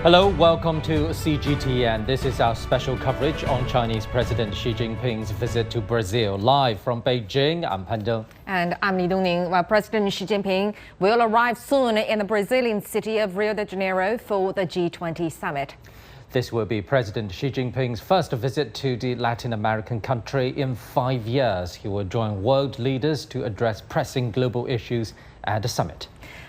Hello, welcome to CGTN. This is our special coverage on Chinese President Xi Jinping's visit to Brazil. Live from Beijing, I'm Pan Deng. And I'm Li Dongning. Well, President Xi Jinping will arrive soon in the Brazilian city of Rio de Janeiro for the G20 Summit. This will be President Xi Jinping's first visit to the Latin American country in 5 years. He will join world leaders to address pressing global issues at the summit.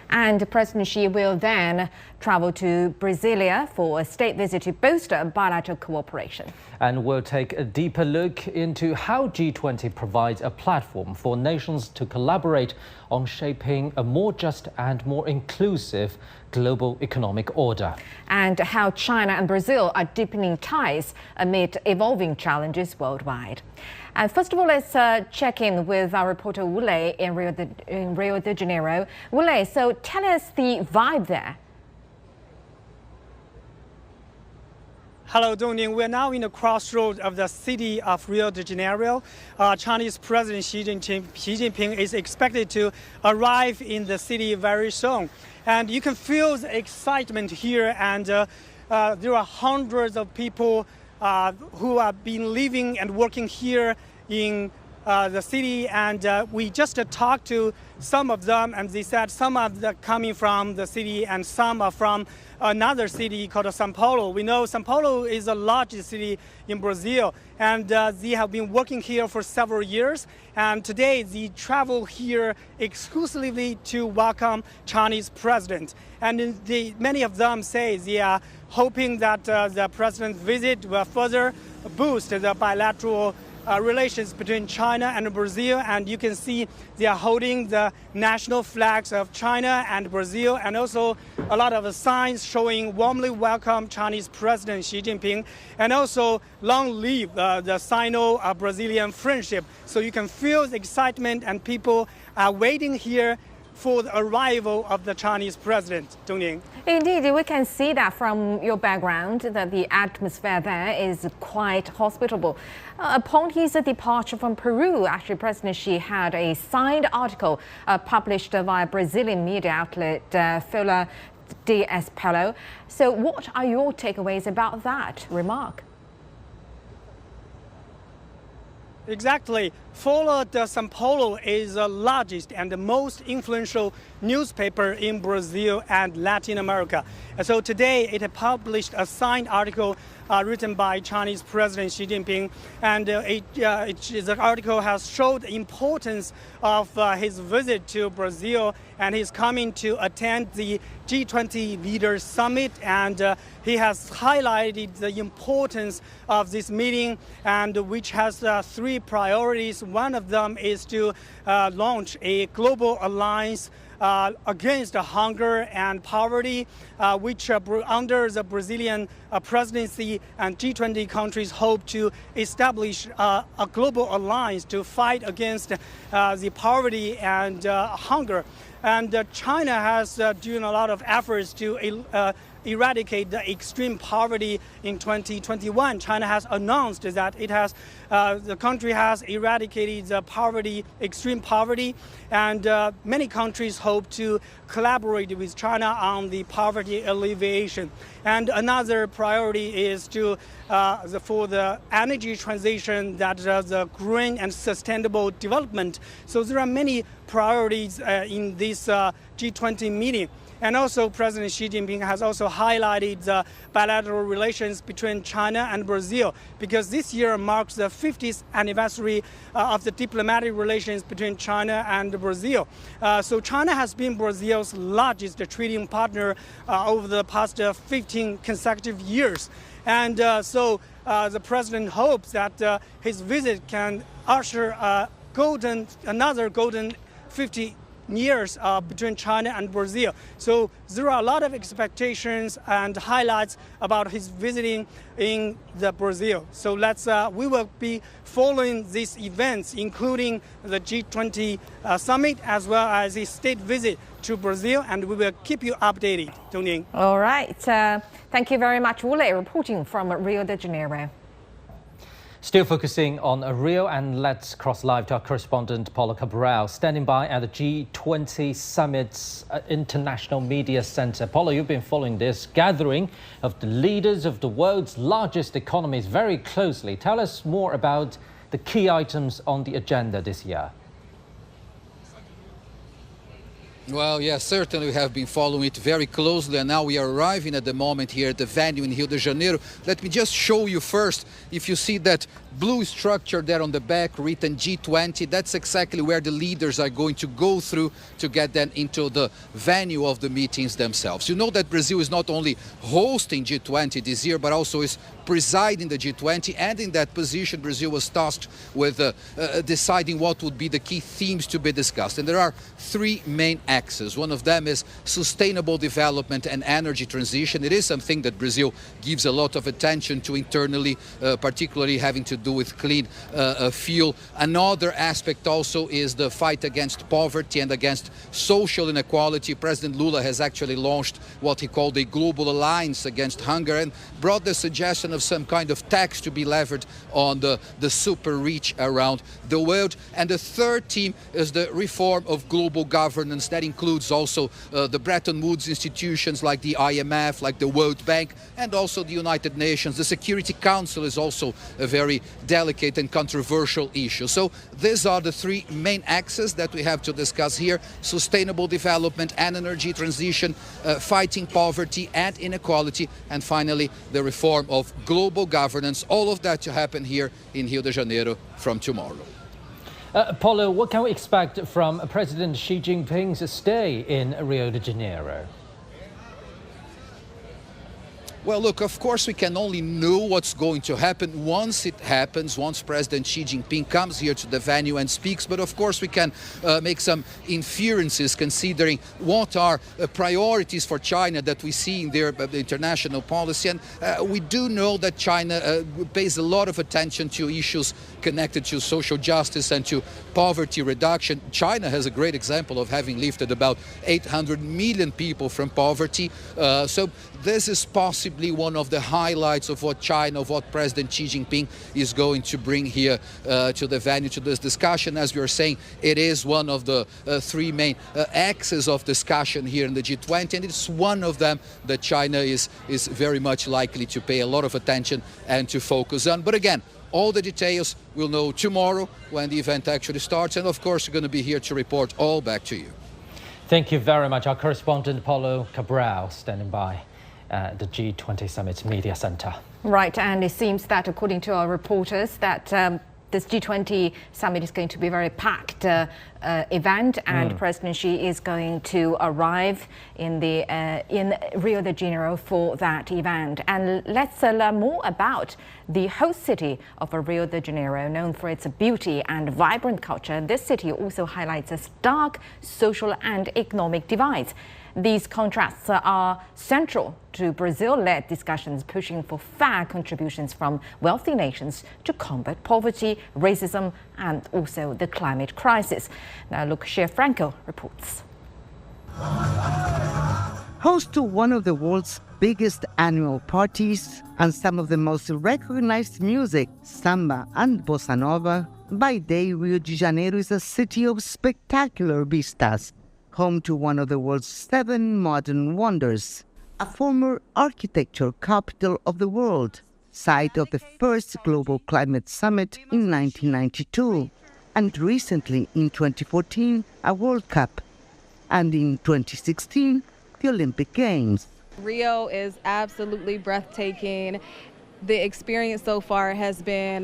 And President Xi will then travel to Brasilia for a state visit to bolster bilateral cooperation. And we'll take a deeper look into how G20 provides a platform for nations to collaborate on shaping a more just and more inclusive global economic order. And how China and Brazil are deepening ties amid evolving challenges worldwide. And first of all, let's check in with our reporter Wu Lei in Rio de Janeiro. Wu Lei, so tell us the vibe there. Hello, Dongning. We're now in the crossroads of the city of Rio de Janeiro. Chinese President Xi Jinping is expected to arrive in the city very soon. And you can feel the excitement here, and there are hundreds of people who have been living and working here in the city, and we just talked to some of them, and they said some of them coming from the city and some are from another city called São Paulo. We know São Paulo is the largest city in Brazil, and they have been working here for several years, and today they travel here exclusively to welcome Chinese president. And many of them say they are hoping that the president's visit will further boost the bilateral relations between China and Brazil. And you can see they are holding the national flags of China and Brazil, and also a lot of signs showing warmly welcome Chinese President Xi Jinping, and also long live the Sino-Brazilian friendship. So you can feel the excitement, and people are waiting here for the arrival of the Chinese president. Dongning. Indeed, we can see that from your background that the atmosphere there is quite hospitable. Upon his departure from Peru, actually, President Xi had a signed article published via Brazilian media outlet Folha de Espelho. So what are your takeaways about that remark? Exactly. Folha de São Paulo is the largest and the most influential newspaper in Brazil and Latin America. And so today it published a signed article written by Chinese President Xi Jinping, and the article has showed the importance of his visit to Brazil, and he's coming to attend the G20 Leaders Summit, and he has highlighted the importance of this meeting, and which has three priorities. One of them is to launch a global alliance against hunger and poverty, which under the Brazilian presidency, and G20 countries hope to establish a global alliance to fight against the poverty and hunger. And China has done a lot of efforts to eradicate the extreme poverty in 2021. China has announced that the country has eradicated the extreme poverty, and many countries hope to collaborate with China on the poverty alleviation. And another priority is for the energy transition, that the green and sustainable development. So there are many priorities in this G20 meeting. And also, President Xi Jinping has also highlighted the bilateral relations between China and Brazil, because this year marks the 50th anniversary of the diplomatic relations between China and Brazil. So China has been Brazil's largest trading partner over the past 15 consecutive years. And so the president hopes that his visit can usher another golden 50 years between China and Brazil. So there are a lot of expectations and highlights about his visiting in Brazil. So we will be following these events, including the G20 Summit, as well as his state visit to Brazil, and we will keep you updated. Dongning. All right. Thank you very much, Wu Lei, reporting from Rio de Janeiro. Still focusing on Rio, and let's cross live to our correspondent Paulo Cabral, standing by at the G20 Summit's International Media Center. Paulo, you've been following this gathering of the leaders of the world's largest economies very closely. Tell us more about the key items on the agenda this year. Well, yes, certainly we have been following it very closely, and now we are arriving at the moment here at the venue in Rio de Janeiro. Let me just show you first, if you see that blue structure there on the back written G20, that's exactly where the leaders are going to go through to get them into the venue of the meetings themselves. You know that Brazil is not only hosting G20 this year, but also is presiding the G20, and in that position Brazil was tasked with deciding what would be the key themes to be discussed. And there are three main axes. One of them is sustainable development and energy transition. It is something that Brazil gives a lot of attention to internally, particularly having to do with clean fuel. Another aspect also is the fight against poverty and against social inequality. President Lula has actually launched what he called a global alliance against hunger and brought the suggestion of some kind of tax to be levied on the super rich around the world. And the third theme is the reform of global governance. That includes also the Bretton Woods institutions like the IMF, like the World Bank, and also the United Nations. The Security Council is also a very delicate and controversial issue. So these are the three main axes that we have to discuss here: sustainable development and energy transition, fighting poverty and inequality, and finally the reform of global governance. All of that to happen here in Rio de Janeiro from tomorrow. Paulo, what can we expect from President Xi Jinping's stay in Rio de Janeiro? Well, look, of course, we can only know what's going to happen once it happens, once President Xi Jinping comes here to the venue and speaks. But of course, we can make some inferences considering what are priorities for China that we see in their international policy. And we do know that China pays a lot of attention to issues connected to social justice and to poverty reduction. China has a great example of having lifted about 800 million people from poverty. So this is possibly one of the highlights of what China, of what President Xi Jinping is going to bring here to the venue, to this discussion. As we are saying, it is one of the three main axes of discussion here in the G20, and it's one of them that China is very much likely to pay a lot of attention and to focus on. But again, all the details we'll know tomorrow when the event actually starts, and of course we're going to be here to report all back to you. Thank you very much. Our correspondent Paulo Cabral standing by the G20 Summit Media Center. Right, and it seems that according to our reporters that this G20 Summit is going to be a very packed event, and President Xi is going to arrive in Rio de Janeiro for that event. And let's learn more about the host city of Rio de Janeiro, known for its beauty and vibrant culture. This city also highlights a stark social and economic divides. These contrasts are central to Brazil-led discussions pushing for fair contributions from wealthy nations to combat poverty, racism, and also the climate crisis. Now, Lucas Franco reports. Host to one of the world's biggest annual parties and some of the most recognized music, samba and bossa nova, by day Rio de Janeiro is a city of spectacular vistas, home to one of the world's 7 modern wonders, a former architecture capital of the world, site of the first Global Climate Summit in 1992, and recently in 2014, a World Cup, and in 2016, the Olympic Games. Rio is absolutely breathtaking. The experience so far has been,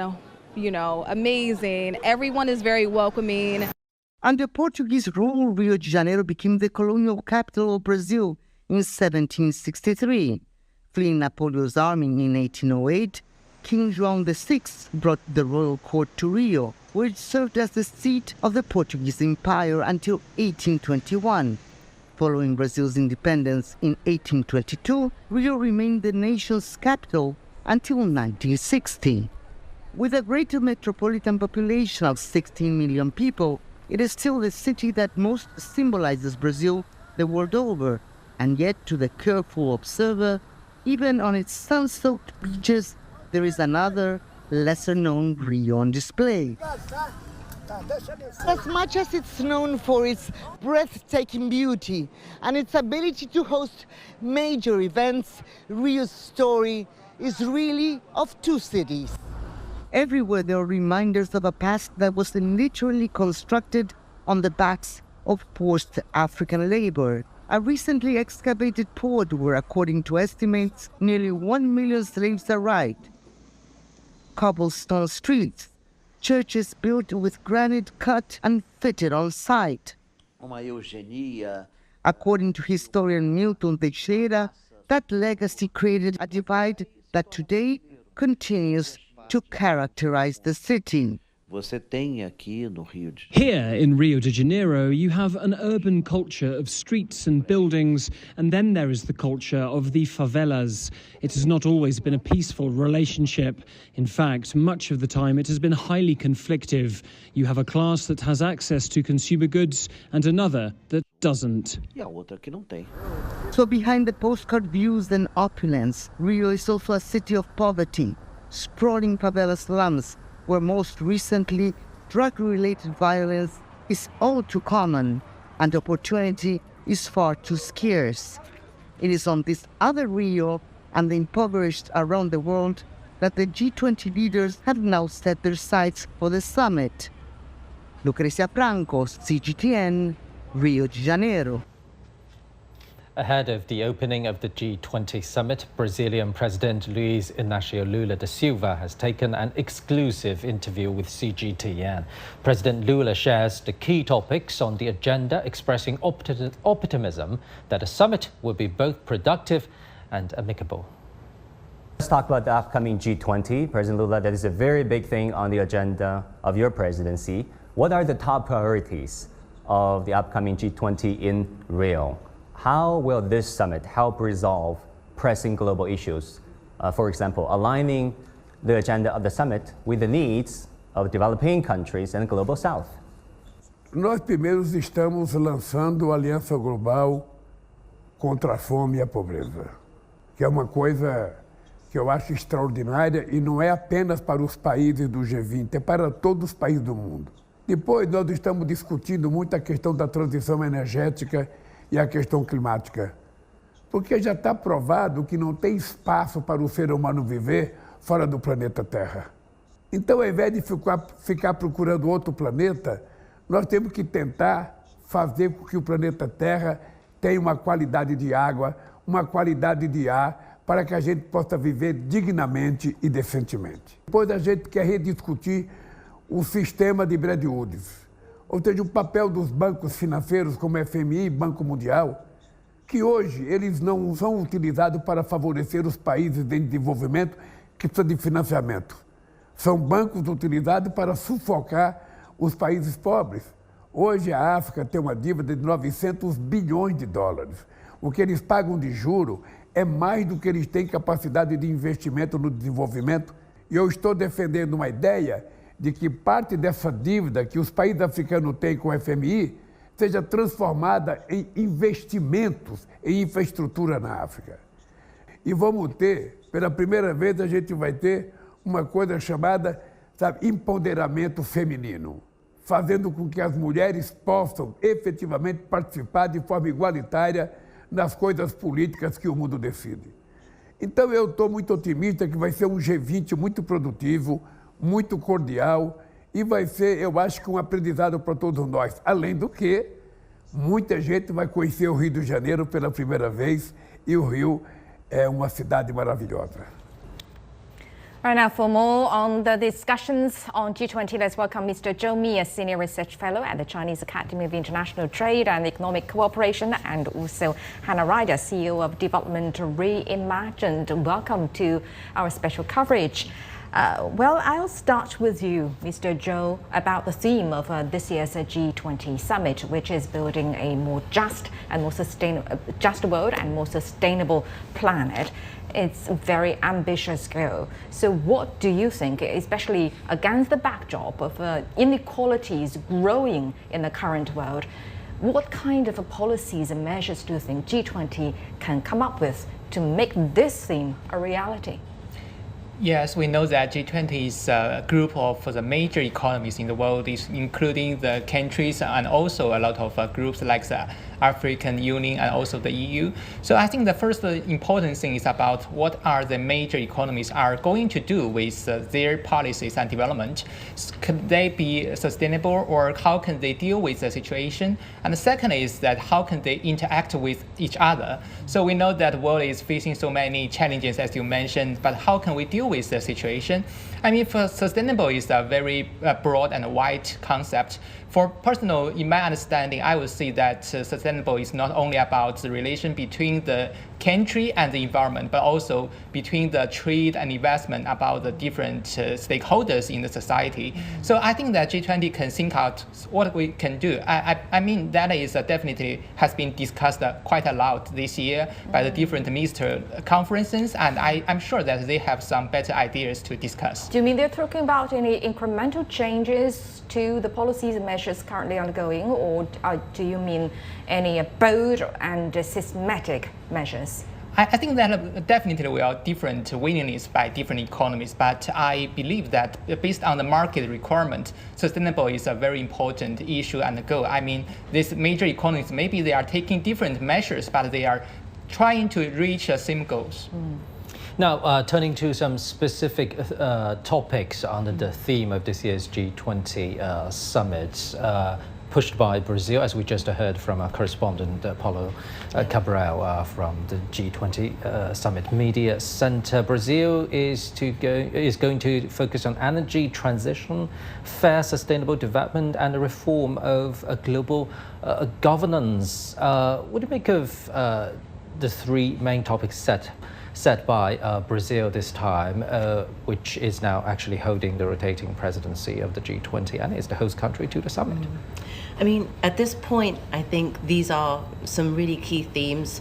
amazing. Everyone is very welcoming. Under Portuguese rule, Rio de Janeiro became the colonial capital of Brazil in 1763. Fleeing Napoleon's army in 1808, King João VI brought the royal court to Rio, where it served as the seat of the Portuguese Empire until 1821. Following Brazil's independence in 1822, Rio remained the nation's capital until 1960. With a greater metropolitan population of 16 million people, it is still the city that most symbolizes Brazil the world over, and yet to the careful observer, even on its sun-soaked beaches, there is another, lesser-known Rio on display. As much as it's known for its breathtaking beauty and its ability to host major events, Rio's story is really of two cities. Everywhere there are reminders of a past that was literally constructed on the backs of forced African labor. A recently excavated port where, according to estimates, nearly 1 million slaves arrived. Cobblestone streets, churches built with granite cut and fitted on site. According to historian Milton Teixeira, that legacy created a divide that today continues to characterize the city. Here in Rio de Janeiro, you have an urban culture of streets and buildings, and then there is the culture of the favelas. It has not always been a peaceful relationship. In fact, much of the time it has been highly conflictive. You have a class that has access to consumer goods and another that doesn't. So behind the postcard views and opulence, Rio is also a city of poverty, sprawling favela slums, where most recently drug-related violence is all too common and opportunity is far too scarce. It is on this other Rio and the impoverished around the world that the G20 leaders have now set their sights for the summit. Lucrecia Franco, CGTN, Rio de Janeiro. Ahead of the opening of the G20 Summit, Brazilian President Luiz Inácio Lula da Silva has taken an exclusive interview with CGTN. President Lula shares the key topics on the agenda, expressing optimism that the summit will be both productive and amicable. Let's talk about the upcoming G20. President Lula, that is a very big thing on the agenda of your presidency. What are the top priorities of the upcoming G20 in Rio? How will this summit help resolve pressing global issues? For example, aligning the agenda of the summit with the needs of developing countries and the global south. Nós primeiros estamos lançando a Aliança Global contra a Fome e a Pobreza, que é uma coisa que eu acho extraordinária e não é apenas para os países do G20, é para todos os países do mundo. Depois nós estamos discutindo muito a questão da transição energética e a questão climática, porque já está provado que não tem espaço para o ser humano viver fora do planeta Terra. Então, ao invés de ficar procurando outro planeta, nós temos que tentar fazer com que o planeta Terra tenha uma qualidade de água, uma qualidade de ar, para que a gente possa viver dignamente e decentemente. Depois a gente quer rediscutir o sistema de Bretton Woods, ou seja, o papel dos bancos financeiros como FMI e Banco Mundial, que hoje eles não são utilizados para favorecer os países em desenvolvimento que precisam de financiamento. São bancos utilizados para sufocar os países pobres. Hoje a África tem uma dívida de 900 bilhões de dólares. O que eles pagam de juro é mais do que eles têm capacidade de investimento no desenvolvimento. E eu estou defendendo uma ideia de que parte dessa dívida que os países africanos têm com o FMI seja transformada em investimentos em infraestrutura na África. E vamos ter, pela primeira vez, a gente vai ter uma coisa chamada, empoderamento feminino, fazendo com que as mulheres possam efetivamente participar de forma igualitária nas coisas políticas que o mundo decide. Então eu estou muito otimista que vai ser um G20 muito produtivo, muito cordial e vai ser, eu acho que um aprendizado para todos nós. Além do que, muita gente vai conhecer o Rio de Janeiro pela primeira vez e o Rio é uma cidade maravilhosa. Right now, for more on the discussions on G20, let's welcome Mr. Zhou Mi, a Senior Research Fellow at the Chinese Academy of International Trade and Economic Cooperation, and also Hannah Ryder, CEO of Development Reimagined. Welcome to our special coverage. Well, I'll start with you, Mr. Zhou, about the theme of this year's G20 Summit, which is building a more just and more just world and more sustainable planet. It's a very ambitious goal. So what do you think, especially against the backdrop of inequalities growing in the current world, what kind of policies and measures do you think G20 can come up with to make this theme a reality? Yes, we know that G20 is a group of the major economies in the world, including the countries and also a lot of groups like the African Union and also the EU. So I think the first important thing is about what are the major economies are going to do with their policies and development. Could they be sustainable, or how can they deal with the situation? And the second is that how can they interact with each other? So we know that the world is facing so many challenges, as you mentioned, but how can we deal with the situation? I mean, for sustainable is a very broad and wide concept. For personal, in my understanding, I would say that sustainable is not only about the relation between the country and the environment, but also between the trade and investment about the different stakeholders in the society. So I think that G20 can think out what we can do. I mean, that is definitely has been discussed quite a lot this year by the different minister conferences, and I'm sure that they have some better ideas to discuss. Do you mean they're talking about any incremental changes to the policies and measures currently ongoing, or do you mean any bold and systematic measures? I think that definitely we are different willingness by different economies, but I believe that based on the market requirement, sustainable is a very important issue and goal. I mean, these major economies, maybe they are taking different measures, but they are trying to reach the same goals. Now, turning to some specific topics under the theme of this year's G20 Summit, pushed by Brazil, as we just heard from our correspondent Paulo Cabral from the G20 Summit Media Center. Brazil is going to focus on energy transition, fair, sustainable development, and the reform of global governance. What do you make of the three main topics set by Brazil this time, which is now actually holding the rotating presidency of the G20 and is the host country to the summit? I mean, at this point, I think these are some really key themes,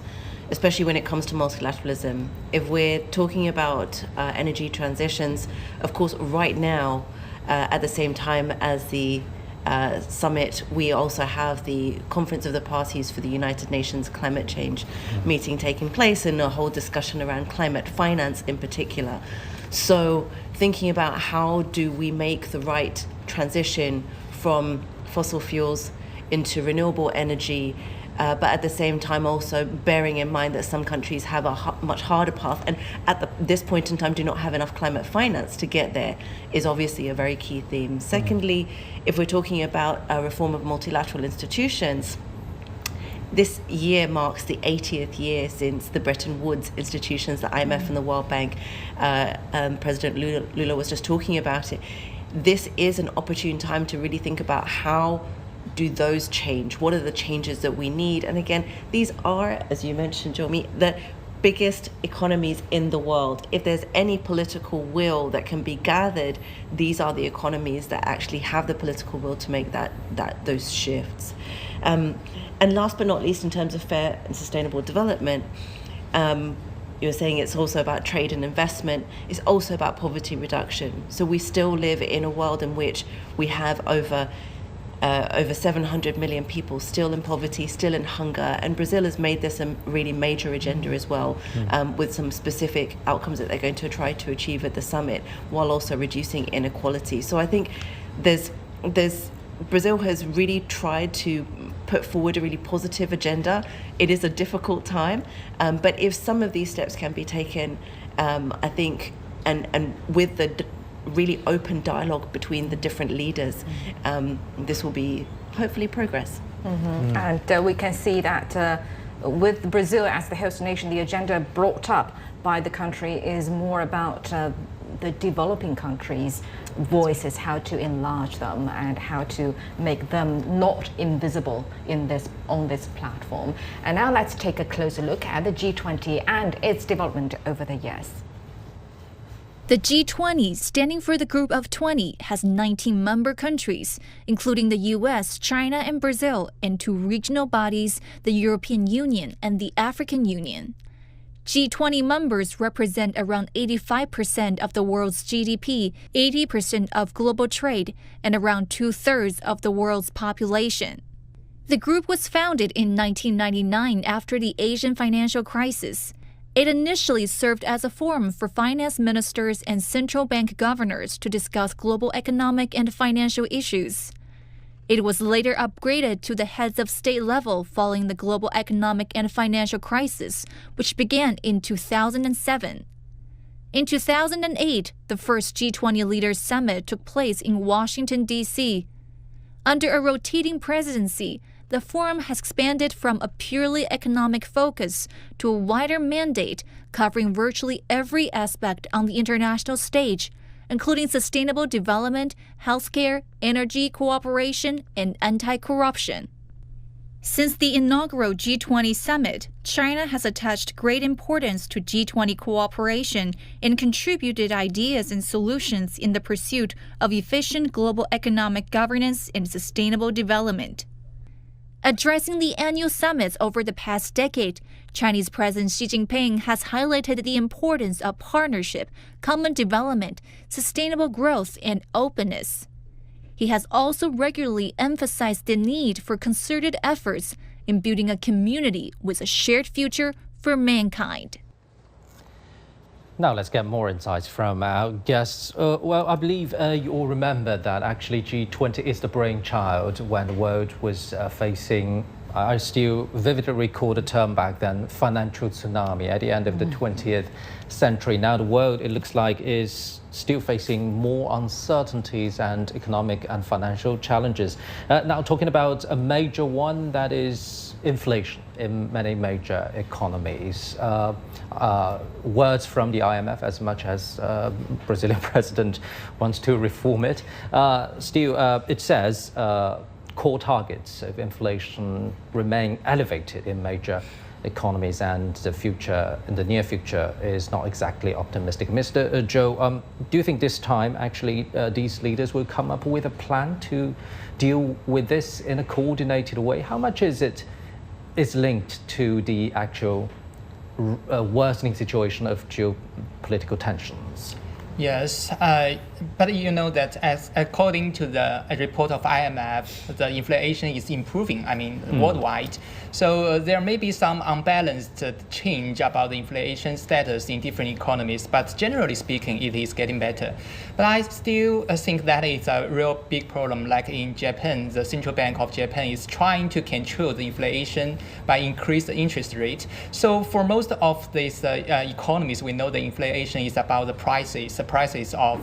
especially when it comes to multilateralism. If we're talking about energy transitions, of course, right now, at the same time as the summit, we also have the Conference of the Parties for the United Nations Climate Change meeting taking place, and a whole discussion around climate finance in particular. So thinking about how do we make the right transition from fossil fuels into renewable energy, but at the same time also bearing in mind that some countries have a much harder path, and at this point in time do not have enough climate finance to get there, is obviously a very key theme. Secondly, if we're talking about a reform of multilateral institutions, this year marks the 80th year since the Bretton Woods institutions, the IMF and the World Bank. President Lula was just talking about it. This is an opportune time to really think about how do those change? What are the changes that we need? And again, these are, as you mentioned, Jomi, the biggest economies in the world. If there's any political will that can be gathered, these are the economies that actually have the political will to make those shifts. And last but not least, in terms of fair and sustainable development, you're saying it's also about trade and investment. It's also about poverty reduction. So we still live in a world in which we have over 700 million people still in poverty, still in hunger, and Brazil has made this a really major agenda as well, with some specific outcomes that they're going to try to achieve at the summit, while also reducing inequality. So I think Brazil has really tried to put forward a really positive agenda. It is a difficult time, but if some of these steps can be taken, I think, and with the really open dialogue between the different leaders, this will be hopefully progress. And we can see that with Brazil as the host nation, the agenda brought up by the country is more about the developing countries' voices, how to enlarge them and how to make them not invisible on this platform. And now let's take a closer look at the G20 and its development over the years. The G20, standing for the Group of 20, has 19 member countries, including the US, China, and Brazil, and 2 regional bodies, the European Union and the African Union. G20 members represent around 85% of the world's GDP, 80% of global trade, and around 2/3 of the world's population. The group was founded in 1999 after the Asian financial crisis. It initially served as a forum for finance ministers and central bank governors to discuss global economic and financial issues. It was later upgraded to the heads of state level following the global economic and financial crisis, which began in 2007. In 2008, the first G20 Leaders Summit took place in Washington, D.C. Under a rotating presidency, the forum has expanded from a purely economic focus to a wider mandate covering virtually every aspect on the international stage, including sustainable development, healthcare, energy cooperation, and anti-corruption. Since the inaugural G20 Summit, China has attached great importance to G20 cooperation and contributed ideas and solutions in the pursuit of efficient global economic governance and sustainable development. Addressing the annual summits over the past decade, Chinese President Xi Jinping has highlighted the importance of partnership, common development, sustainable growth, and openness. He has also regularly emphasized the need for concerted efforts in building a community with a shared future for mankind. Now let's get more insights from our guests. Well, I believe you all remember that actually G20 is the brainchild when the world was facing, I still vividly recall the term back then, financial tsunami at the end of the 20th century. Now the world, it looks like, is still facing more uncertainties and economic and financial challenges. Now talking about a major one, that is inflation in many major economies. Words from the IMF, as much as Brazilian president wants to reform it, still it says core targets of inflation remain elevated in major economies, and the future, in the near future, is not exactly optimistic. Mr. Zhou, do you think this time actually these leaders will come up with a plan to deal with this in a coordinated way? How much is linked to the actual worsening situation of geopolitical tensions? Yes, but you know that as according to the report of IMF, the inflation is improving, worldwide. So there may be some unbalanced change about the inflation status in different economies, but generally speaking, it is getting better. But I still think that is a real big problem. Like in Japan, the Central Bank of Japan is trying to control the inflation by increased the interest rate. So for most of these economies, we know the inflation is about the prices of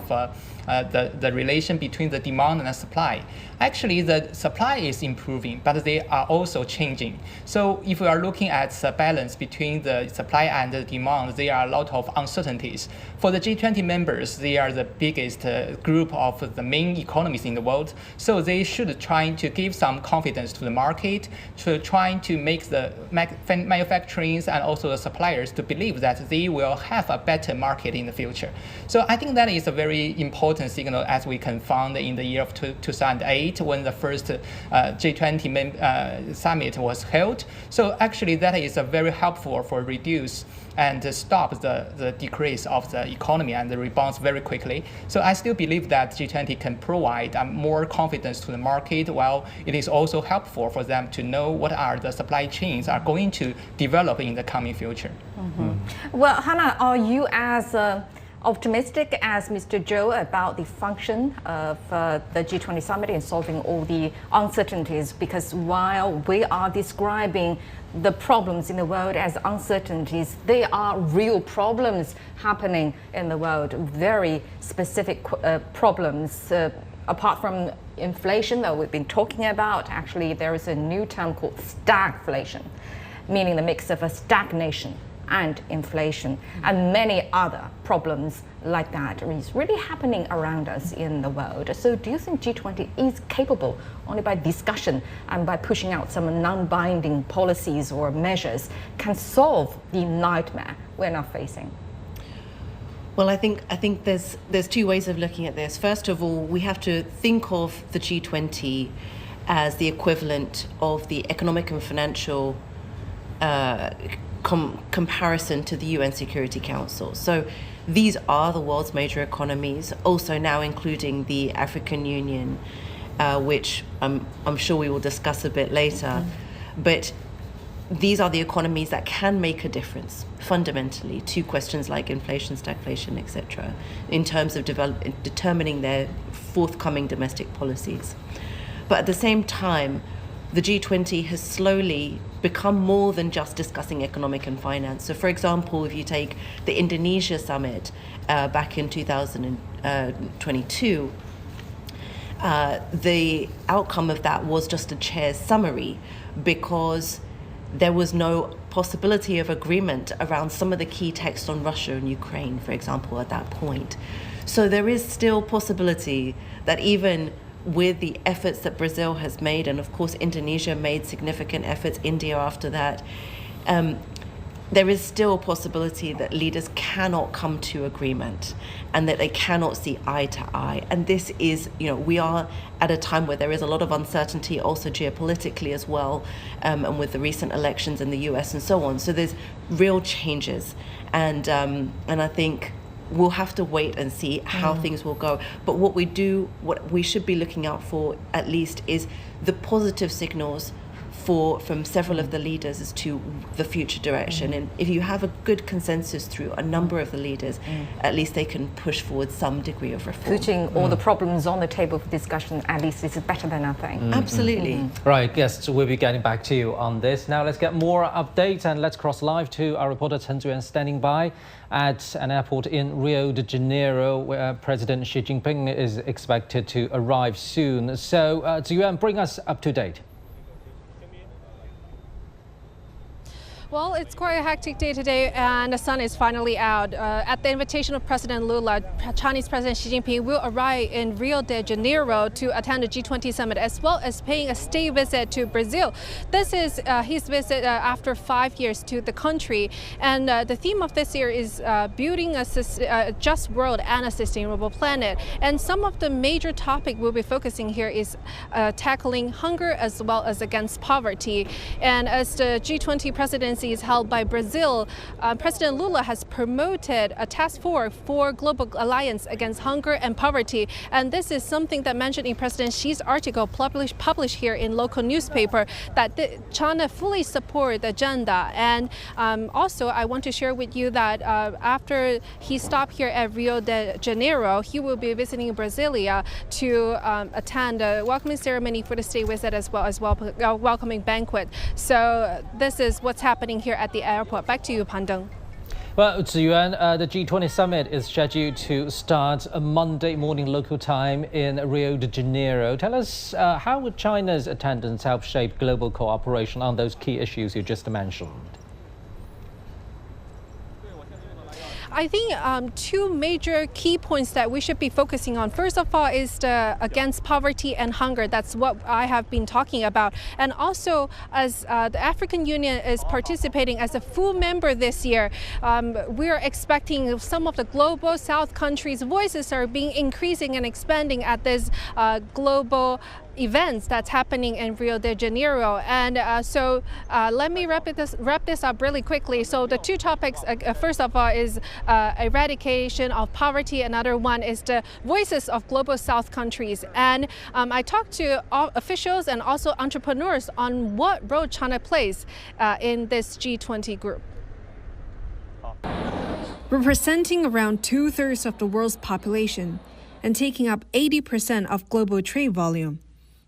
the relation between the demand and the supply. Actually, the supply is improving, but they are also changing. So if we are looking at the balance between the supply and the demand, there are a lot of uncertainties. For the G20 members, they are the biggest group of the main economies in the world. So they should try to give some confidence to the market, to try to make the manufacturing and also the suppliers to believe that they will have a better market in the future. So I think that is a very important signal, as we can find in the year of 2008 when the first G20 summit was held. So actually that is very helpful for reduce and stop the decrease of the economy and the rebounds very quickly. So I still believe that G20 can provide more confidence to the market, while it is also helpful for them to know what are the supply chains are going to develop in the coming future. Well, Hannah, are you as optimistic as Mr. Zhou about the function of the G20 summit in solving all the uncertainties? Because while we are describing the problems in the world as uncertainties, they are real problems happening in the world, very specific problems. Apart from inflation that we've been talking about, actually there is a new term called stagflation, meaning the mix of a stagnation and inflation, and many other problems like that is really happening around us in the world. So do you think G20 is capable, only by discussion and by pushing out some non-binding policies or measures, can solve the nightmare we're now facing? Well, I think there's two ways of looking at this. First of all, we have to think of the G20 as the equivalent of the economic and financial comparison to the UN Security Council. So these are the world's major economies, also now including the African Union, which I'm sure we will discuss a bit later. But these are the economies that can make a difference fundamentally to questions like inflation, stagflation, etc., in terms of determining their forthcoming domestic policies. But at the same time, the G20 has slowly become more than just discussing economic and finance. So, for example, if you take the Indonesia Summit back in 2022, the outcome of that was just a chair's summary, because there was no possibility of agreement around some of the key texts on Russia and Ukraine, for example, at that point. So there is still possibility that even with the efforts that Brazil has made, and of course Indonesia made significant efforts, India after that, there is still a possibility that leaders cannot come to agreement and that they cannot see eye to eye. And this is, we are at a time where there is a lot of uncertainty also geopolitically as well, and with the recent elections in the US and so on. So there's real changes. And I think we'll have to wait and see how things will go. But what we should be looking out for at least is the positive signals from several of the leaders as to the future direction. And if you have a good consensus through a number of the leaders, at least they can push forward some degree of reform. Putting all the problems on the table for discussion, at least this is better than nothing. Absolutely. Right, yes, so we'll be getting back to you on this. Now let's get more updates, and let's cross live to our reporter Chen Ziyuan standing by at an airport in Rio de Janeiro, where President Xi Jinping is expected to arrive soon. So Ziyuan, bring us up to date. Well, it's quite a hectic day today, and the sun is finally out. At the invitation of President Lula, Chinese President Xi Jinping will arrive in Rio de Janeiro to attend the G20 Summit, as well as paying a state visit to Brazil. This is his visit after 5 years to the country, and the theme of this year is building a just world and a sustainable planet. And some of the major topic we'll be focusing here is tackling hunger as well as against poverty. And as the G20 presidency is held by Brazil, President Lula has promoted a task force for global alliance against hunger and poverty. And this is something that mentioned in President Xi's article published here in local newspaper, that China fully support the agenda. And also, I want to share with you that after he stopped here at Rio de Janeiro, he will be visiting Brasilia to attend a welcoming ceremony for the state visit, as well as welcoming banquet. So this is what's happening here at the airport. Back to you, Pandeng. Well, Ziyuan, the G20 Summit is scheduled to start Monday morning local time in Rio de Janeiro. Tell us, how would China's attendance help shape global cooperation on those key issues you just mentioned? I think two major key points that we should be focusing on. First of all is the against poverty and hunger. That's what I have been talking about. And also, as the African Union is participating as a full member this year, we are expecting some of the global South countries' voices are being increasing and expanding at this global events that's happening in Rio de Janeiro. And so let me wrap this up really quickly. So the two topics, first of all, is eradication of poverty. Another one is the voices of global South countries. And I talked to officials and also entrepreneurs on what role China plays in this G20 group. Representing around 2/3 of the world's population and taking up 80% of global trade volume,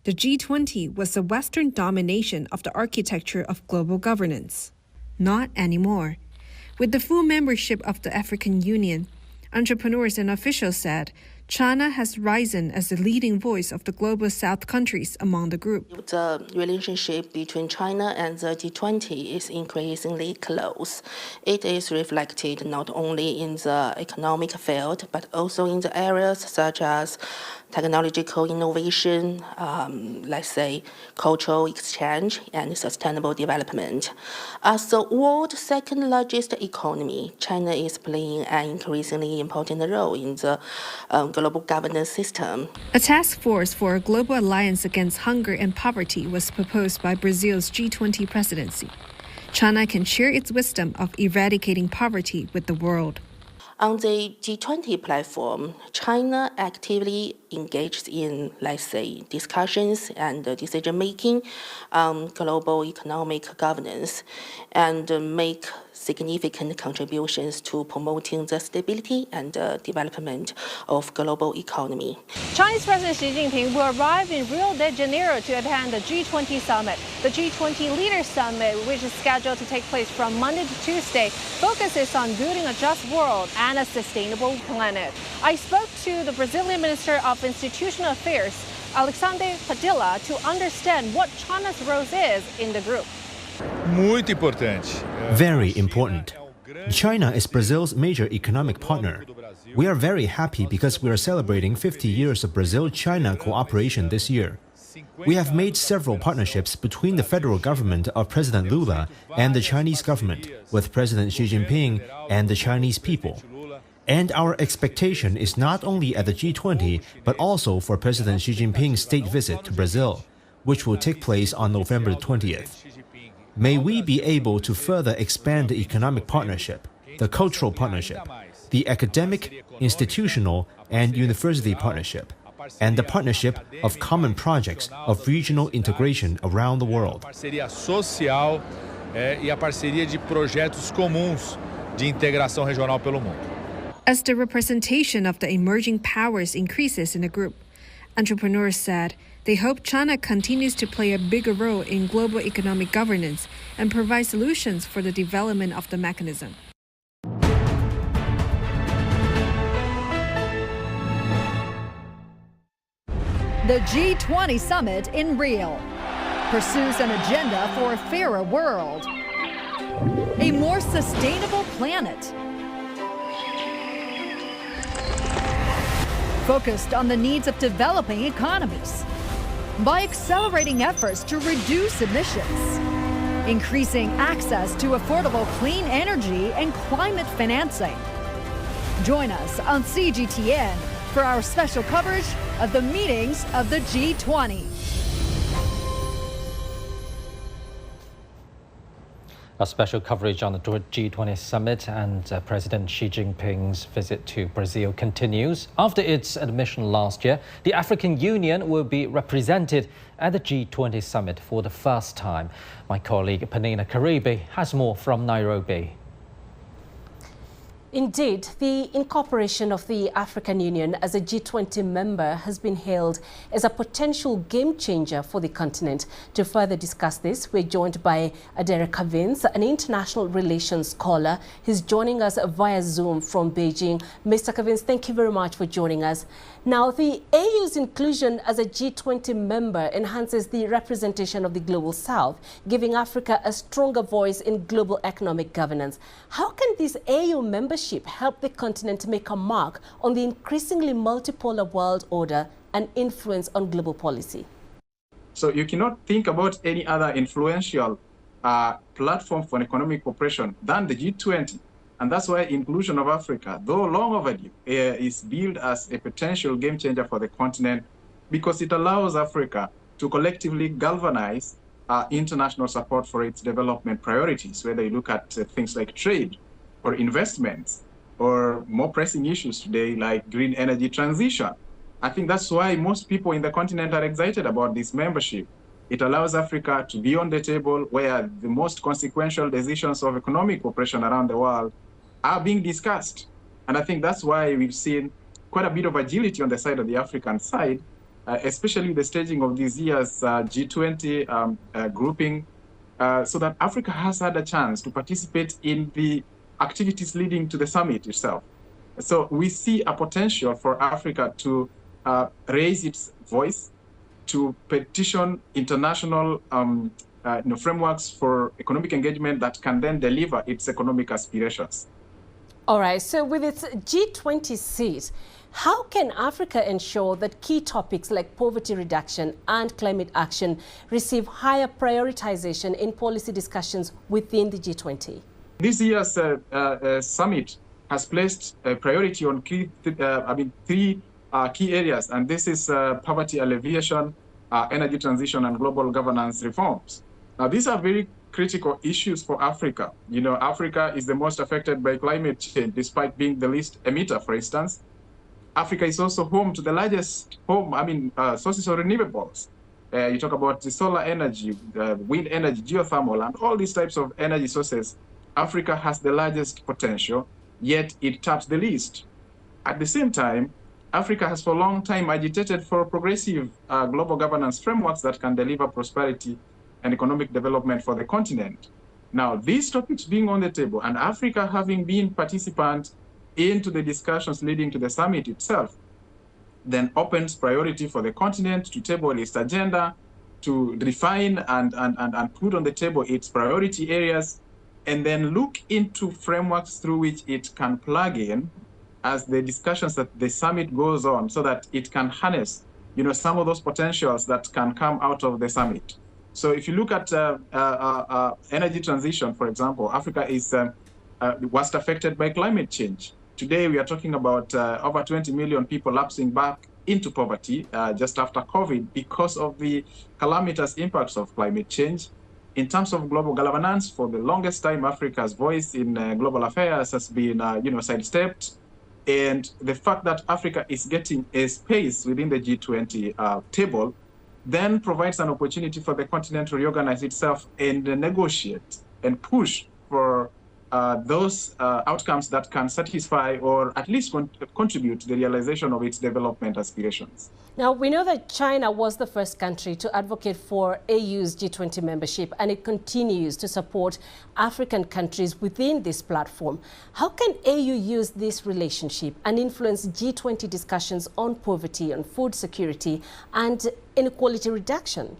the G20 was the Western domination of the architecture of global governance. Not anymore. With the full membership of the African Union, entrepreneurs and officials said China has risen as the leading voice of the global South countries among the group. The relationship between China and the G20 is increasingly close. It is reflected not only in the economic field, but also in the areas such as technological innovation, let's say cultural exchange, and sustainable development. As the world's second largest economy, China is playing an increasingly important role in the global governance system. A task force for a global alliance against hunger and poverty was proposed by Brazil's G20 presidency. China can share its wisdom of eradicating poverty with the world. On the G20 platform, China actively engaged in, let's say, discussions and decision-making on global economic governance and make significant contributions to promoting the stability and development of global economy. Chinese President Xi Jinping will arrive in Rio de Janeiro to attend the G20 Summit. The G20 Leaders Summit, which is scheduled to take place from Monday to Tuesday, focuses on building a just world and a sustainable planet. I spoke to the Brazilian Minister of Institutional Affairs, Alexandre Padilla, to understand what China's role is in the group. Very important. China is Brazil's major economic partner. We are very happy because we are celebrating 50 years of Brazil-China cooperation this year. We have made several partnerships between the federal government of President Lula and the Chinese government, with President Xi Jinping and the Chinese people. And our expectation is not only at the G20, but also for President Xi Jinping's state visit to Brazil, which will take place on November 20th. May we be able to further expand the economic partnership, the cultural partnership, the academic, institutional, and university partnership, and the partnership of common projects of regional integration around the world. Parceria social e a parceria de projetos comuns de integração regional pelo mundo. As the representation of the emerging powers increases in the group, entrepreneurs said they hope China continues to play a bigger role in global economic governance and provide solutions for the development of the mechanism. The G20 Summit in Rio pursues an agenda for a fairer world, a more sustainable planet, focused on the needs of developing economies by accelerating efforts to reduce emissions, increasing access to affordable clean energy and climate financing. Join us on CGTN for our special coverage of the meetings of the G20. A special coverage on the G20 Summit and President Xi Jinping's visit to Brazil continues. After its admission last year, the African Union will be represented at the G20 Summit for the first time. My colleague Panina Karibi has more from Nairobi. Indeed, the incorporation of the African Union as a G20 member has been hailed as a potential game changer for the continent. To further discuss this, we're joined by Derek Kavins, an international relations scholar. He's joining us via Zoom from Beijing. Mr. Kavins, thank you very much for joining us. Now, the AU's inclusion as a G20 member enhances the representation of the Global South, giving Africa a stronger voice in global economic governance. How can this AU membership help the continent make a mark on the increasingly multipolar world order and influence on global policy? So you cannot think about any other influential platform for economic cooperation than the G20. And that's why inclusion of Africa, though long overdue, is viewed as a potential game changer for the continent because it allows Africa to collectively galvanize international support for its development priorities, whether you look at things like trade or investments or more pressing issues today like green energy transition. I think that's why most people in the continent are excited about this membership. It allows Africa to be on the table where the most consequential decisions of economic cooperation around the world are being discussed. And I think that's why we've seen quite a bit of agility on the side of the African side, especially the staging of this year's G20 grouping, so that Africa has had a chance to participate in the activities leading to the summit itself. So we see a potential for Africa to raise its voice, to petition international frameworks for economic engagement that can then deliver its economic aspirations. All right, so with its G20 seat, how can Africa ensure that key topics like poverty reduction and climate action receive higher prioritization in policy discussions within the G20? This year's summit has placed a priority on three key areas, and this is poverty alleviation, energy transition, and global governance reforms. Now, these are very critical issues for Africa. You know, Africa is the most affected by climate change, despite being the least emitter, for instance. Africa is also home to the largest sources of renewables. You talk about the solar energy, wind energy, geothermal, and all these types of energy sources. Africa has the largest potential, yet it taps the least. At the same time, Africa has for a long time agitated for progressive global governance frameworks that can deliver prosperity and economic development for the continent. Now, these topics being on the table and Africa having been participant into the discussions leading to the summit itself, then opens priority for the continent to table its agenda, to define and put on the table its priority areas, and then look into frameworks through which it can plug in as the discussions that the summit goes on, so that it can harness, you know, some of those potentials that can come out of the summit. So if you look at energy transition, for example, Africa is was affected by climate change. Today, we are talking about over 20 million people lapsing back into poverty just after COVID because of the calamitous impacts of climate change. In terms of global governance, for the longest time, Africa's voice in global affairs has been, sidestepped. And the fact that Africa is getting a space within the G20 table then provides an opportunity for the continent to reorganize itself and negotiate and push for those outcomes that can satisfy or at least contribute to the realization of its development aspirations. Now, we know that China was the first country to advocate for AU's G20 membership, and it continues to support African countries within this platform. How can AU use this relationship and influence G20 discussions on poverty, on food security, and inequality reduction?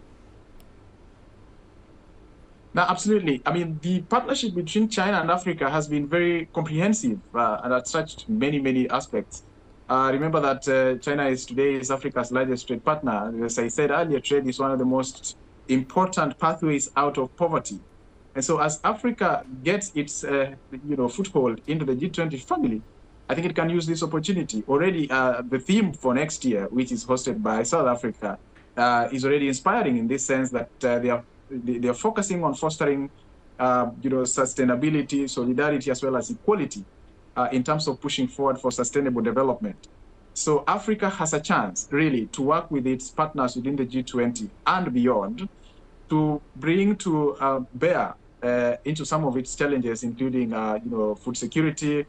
Now, absolutely. I mean, the partnership between China and Africa has been very comprehensive and has touched many, many aspects. Remember that China is today Africa's largest trade partner. As I said earlier, trade is one of the most important pathways out of poverty. And so as Africa gets its foothold into the G20 family, I think it can use this opportunity. Already the theme for next year, which is hosted by South Africa, is already inspiring in this sense that they are focusing on fostering sustainability, solidarity, as well as equality in terms of pushing forward for sustainable development. So Africa has a chance, really, to work with its partners within the G20 and beyond to bring to bear into some of its challenges, including food security,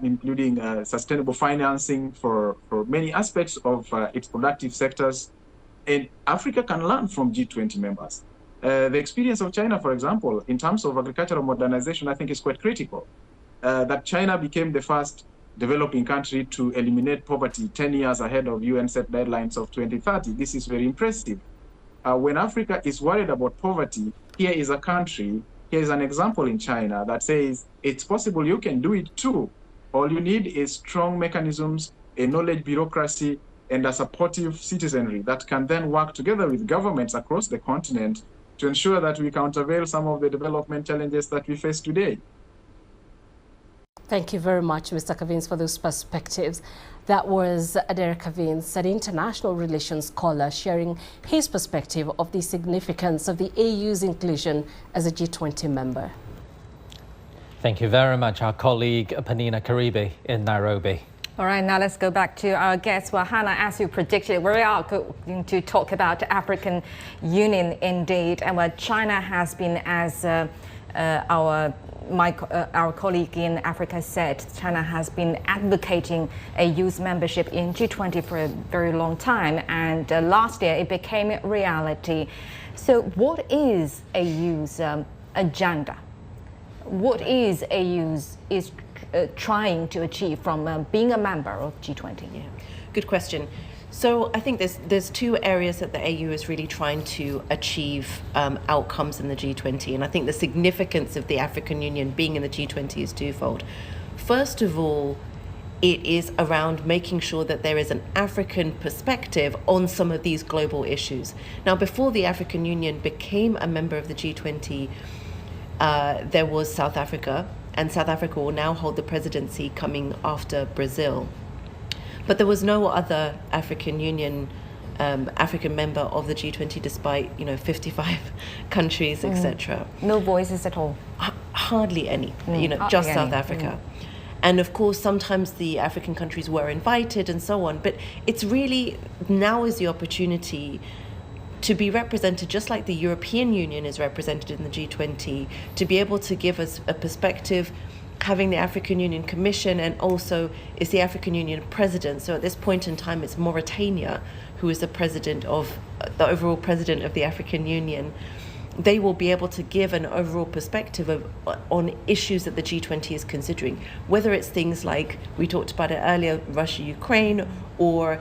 including sustainable financing for many aspects of its productive sectors. And Africa can learn from G20 members. The experience of China, for example, in terms of agricultural modernization, I think is quite critical. That China became the first developing country to eliminate poverty 10 years ahead of UN set deadlines of 2030. This is very impressive. When Africa is worried about poverty, here is a country, here is an example in China that says, it's possible, you can do it too. All you need is strong mechanisms, a knowledge bureaucracy, and a supportive citizenry that can then work together with governments across the continent to ensure that we countervail some of the development challenges that we face today. Thank you very much, Mr. Kavins, for those perspectives. That was Derek Kavins, an international relations scholar, sharing his perspective of the significance of the AU's inclusion as a G20 member. Thank you very much, our colleague Panina Karibi in Nairobi. All right, now let's go back to our guests. Well, Hannah, as you predicted, we are going to talk about the African Union indeed. And what China has been, as our colleague in Africa said, China has been advocating AU's membership in G20 for a very long time. And last year, it became a reality. So what is AU's agenda? What is AU's trying to achieve from being a member of G20? Yeah, good question. So I think there's two areas that the AU is really trying to achieve outcomes in the G20, and I think the significance of the African Union being in the G20 is twofold. First of all, it is around making sure that there is an African perspective on some of these global issues. Now, before the African Union became a member of the G20, there was South Africa, and South Africa will now hold the presidency coming after Brazil. But there was no other African Union African member of the G20, despite 55 countries, etc. No voices at all. Hardly any. Just South Africa. And of course, sometimes the African countries were invited and so on. But it's really, now is the opportunity to be represented just like the European Union is represented in the G20, to be able to give us a perspective, having the African Union Commission, and also is the African Union President. So at this point in time, it's Mauritania who is the overall president of the African Union. They will be able to give an overall perspective on issues that the G20 is considering, whether it's things like, we talked about it earlier, Russia-Ukraine, or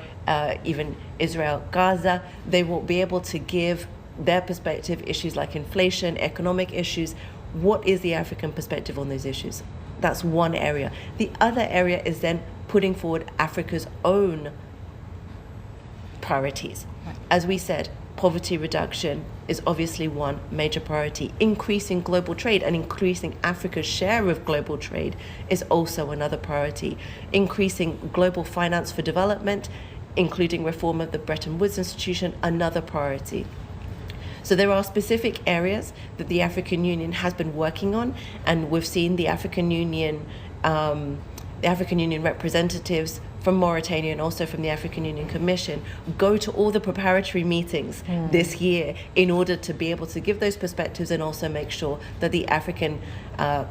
even Israel-Gaza. They will be able to give their perspective, issues like inflation, economic issues. What is the African perspective on those issues? That's one area. The other area is then putting forward Africa's own priorities. As we said, poverty reduction is obviously one major priority. Increasing global trade and increasing Africa's share of global trade is also another priority. Increasing global finance for development, including reform of the Bretton Woods Institution, another priority. So there are specific areas that the African Union has been working on, and we've seen the African Union representatives from Mauritania and also from the African Union Commission go to all the preparatory meetings this year in order to be able to give those perspectives and also make sure that the African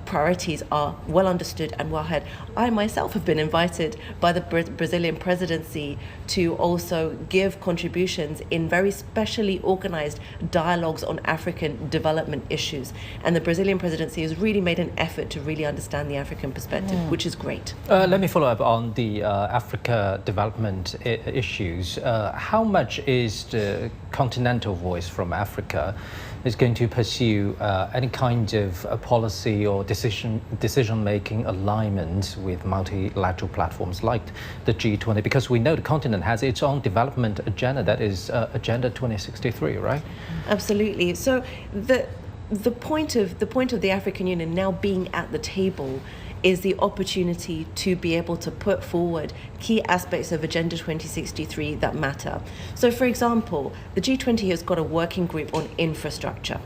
priorities are well understood and well heard. I myself have been invited by the Brazilian presidency to also give contributions in very specially organized dialogues on African development issues. And the Brazilian presidency has really made an effort to really understand the African perspective, which is great. Let me follow up on the Africa development issues. How much is the continental voice from Africa is going to pursue any kind of policy or decision-making alignment with multilateral platforms like the G20? Because we know the continent has its own development agenda, that is Agenda 2063, right? Absolutely. So the point of the African Union now being at the table is the opportunity to be able to put forward key aspects of Agenda 2063 that matter. So, for example, the G20 has got a working group on infrastructure.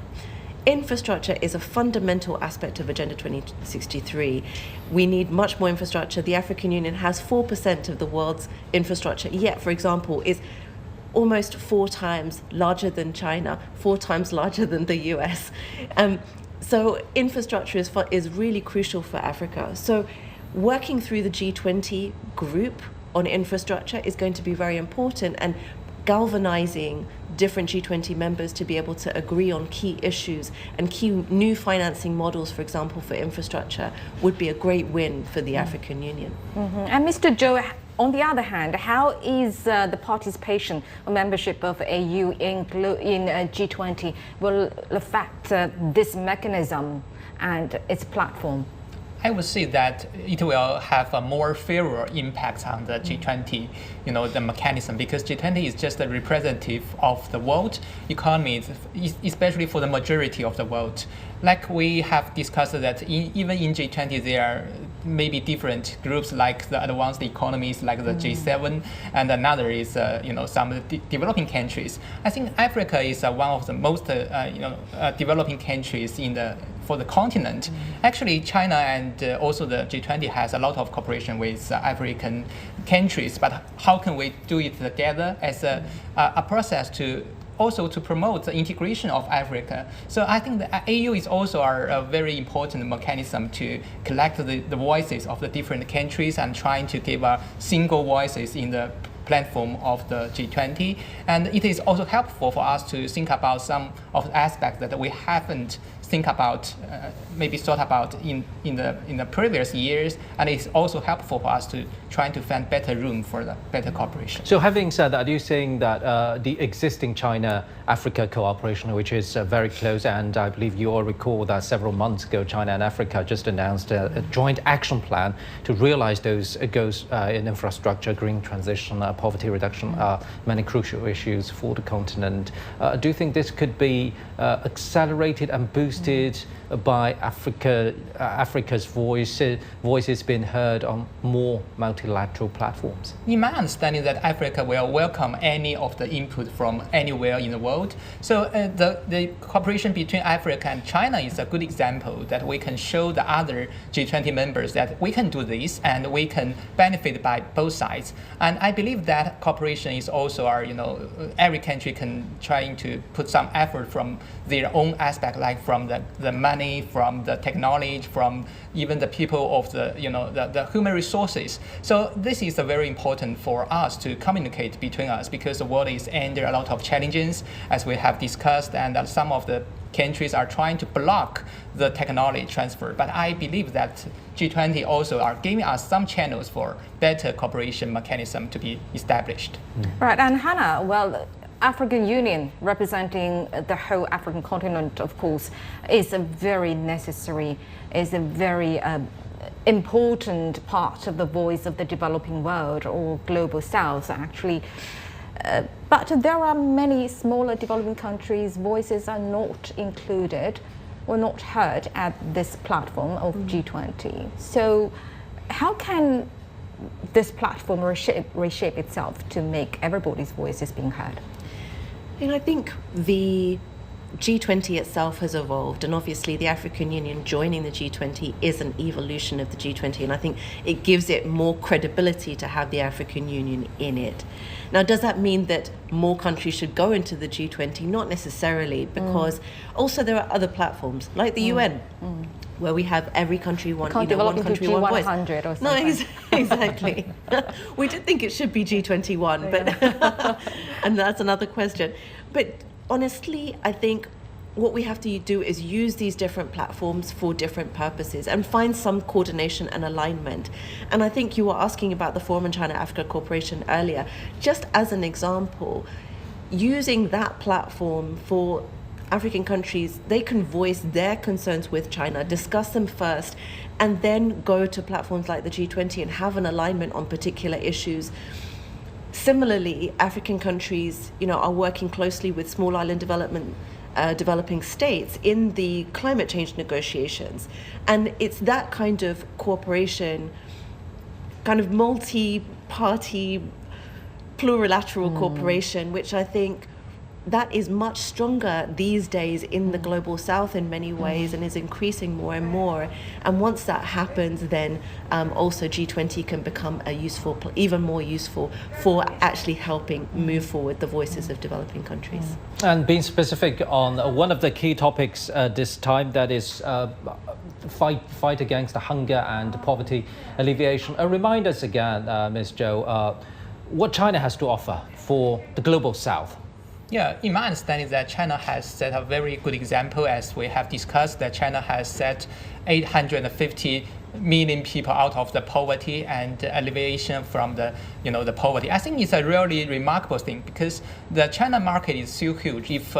Infrastructure is a fundamental aspect of Agenda 2063. We need much more infrastructure. The African Union has 4% of the world's infrastructure, yet, for example, is almost 4 times larger than China, 4 times larger than the US. So infrastructure is really crucial for Africa. So working through the G20 group on infrastructure is going to be very important, and galvanizing different G20 members to be able to agree on key issues and key new financing models, for example, for infrastructure, would be a great win for the African Union. And Mr. Zhou, on the other hand, how is the participation or membership of AU in G20 will affect this mechanism and its platform? I would say that it will have a more favorable impact on the G20, the mechanism, because G20 is just a representative of the world economy, especially for the majority of the world. Like we have discussed that even in G20, there are maybe different groups like the advanced economies, like the G7, and another is some developing countries. I think Africa is one of the most developing countries for the continent. Actually, China and also the G20 has a lot of cooperation with African countries, but how can we do it together as a process to promote the integration of Africa? So I think the AU is also a very important mechanism to collect the voices of the different countries and trying to give single voices in the platform of the G20. And it is also helpful for us to think about some of the aspects that we haven't thought about in the previous years, and it's also helpful for us to try to find better room for the better cooperation. So having said that, are you saying that the existing China-Africa cooperation, which is very close, and I believe you all recall that several months ago, China and Africa just announced a joint action plan to realize those goals in infrastructure, green transition, poverty reduction, many crucial issues for the continent. Do you think this could be accelerated and boosted by Africa's voices being heard on more multilateral platforms? In my understanding, that Africa will welcome any of the input from anywhere in the world. So the cooperation between Africa and China is a good example that we can show the other G20 members that we can do this and we can benefit by both sides. And I believe that cooperation is also our, every country can trying to put some effort from their own aspect, like from the money, from the technology, from even the people of the human resources. So this is very important for us to communicate between us, because the world is under a lot of challenges, as we have discussed, and some of the countries are trying to block the technology transfer. But I believe that G20 also are giving us some channels for better cooperation mechanism to be established. Right, and Hannah, well, African Union representing the whole African continent, of course, is a very necessary, is a very important part of the voice of the developing world, or global south, actually. But there are many smaller developing countries' voices are not included or not heard at this platform of G20. So how can this platform reshape itself to make everybody's voices being heard? I think the G20 itself has evolved, and obviously the African Union joining the G20 is an evolution of the G20, and I think it gives it more credibility to have the African Union in it. Now, does that mean that more countries should go into the G20? Not necessarily, because also there are other platforms like the UN, where we have every country one country, one voice. Or something. No, exactly. We did think it should be G21, but and that's another question. But honestly, I think what we have to do is use these different platforms for different purposes and find some coordination and alignment. And I think you were asking about the Forum on China-Africa Cooperation earlier. Just as an example, using that platform for African countries, they can voice their concerns with China, discuss them first, and then go to platforms like the G20 and have an alignment on particular issues. Similarly, African countries, are working closely with small island developing states in the climate change negotiations. And it's that kind of cooperation, kind of multi-party, plurilateral cooperation, which I think that is much stronger these days in the global south in many ways, and is increasing more and more. And once that happens, then also G20 can become even more useful for actually helping move forward the voices of developing countries. And being specific on one of the key topics this time, that is fight against the hunger and poverty alleviation. Remind us again, Ms. Zhou, what China has to offer for the global south. Yeah, in my understanding that China has set a very good example, as we have discussed, that China has set 850 million people out of the poverty and alleviation from the poverty. I think it's a really remarkable thing, because the China market is so huge. If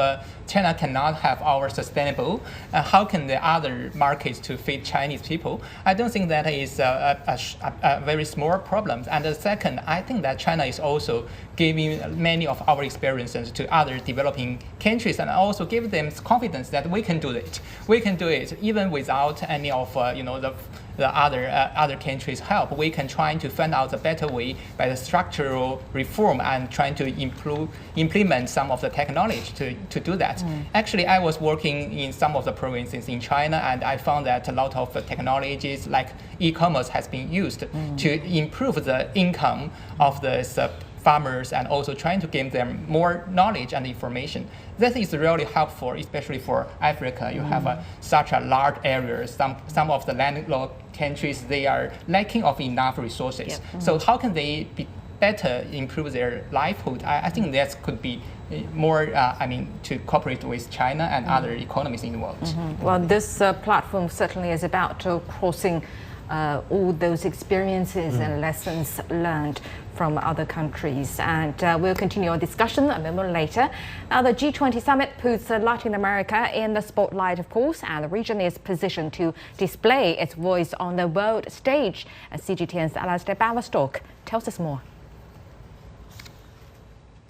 China cannot have our sustainable, how can the other markets to feed Chinese people? I don't think that is a very small problem. And the second, I think that China is also giving many of our experiences to other developing countries, and also give them confidence that we can do it. We can do it even without any of the other countries' help. We can try to find out the better way by the structural reform and trying to implement some of the technology to do that. Actually, I was working in some of the provinces in China, and I found that a lot of technologies like e-commerce has been used to improve the income of the farmers, and also trying to give them more knowledge and information. That is really helpful, especially for Africa. You have such a large area. Some of the landlocked countries, they are lacking of enough resources. So how can they better improve their livelihood? I think that could be more, to cooperate with China and other economies in the world. Well, this platform certainly is about crossing all those experiences and lessons learned from other countries. And we'll continue our discussion a moment later. Now, the G20 Summit puts Latin America in the spotlight, of course, and the region is positioned to display its voice on the world stage. And CGTN's Alastair Baverstock tells us more.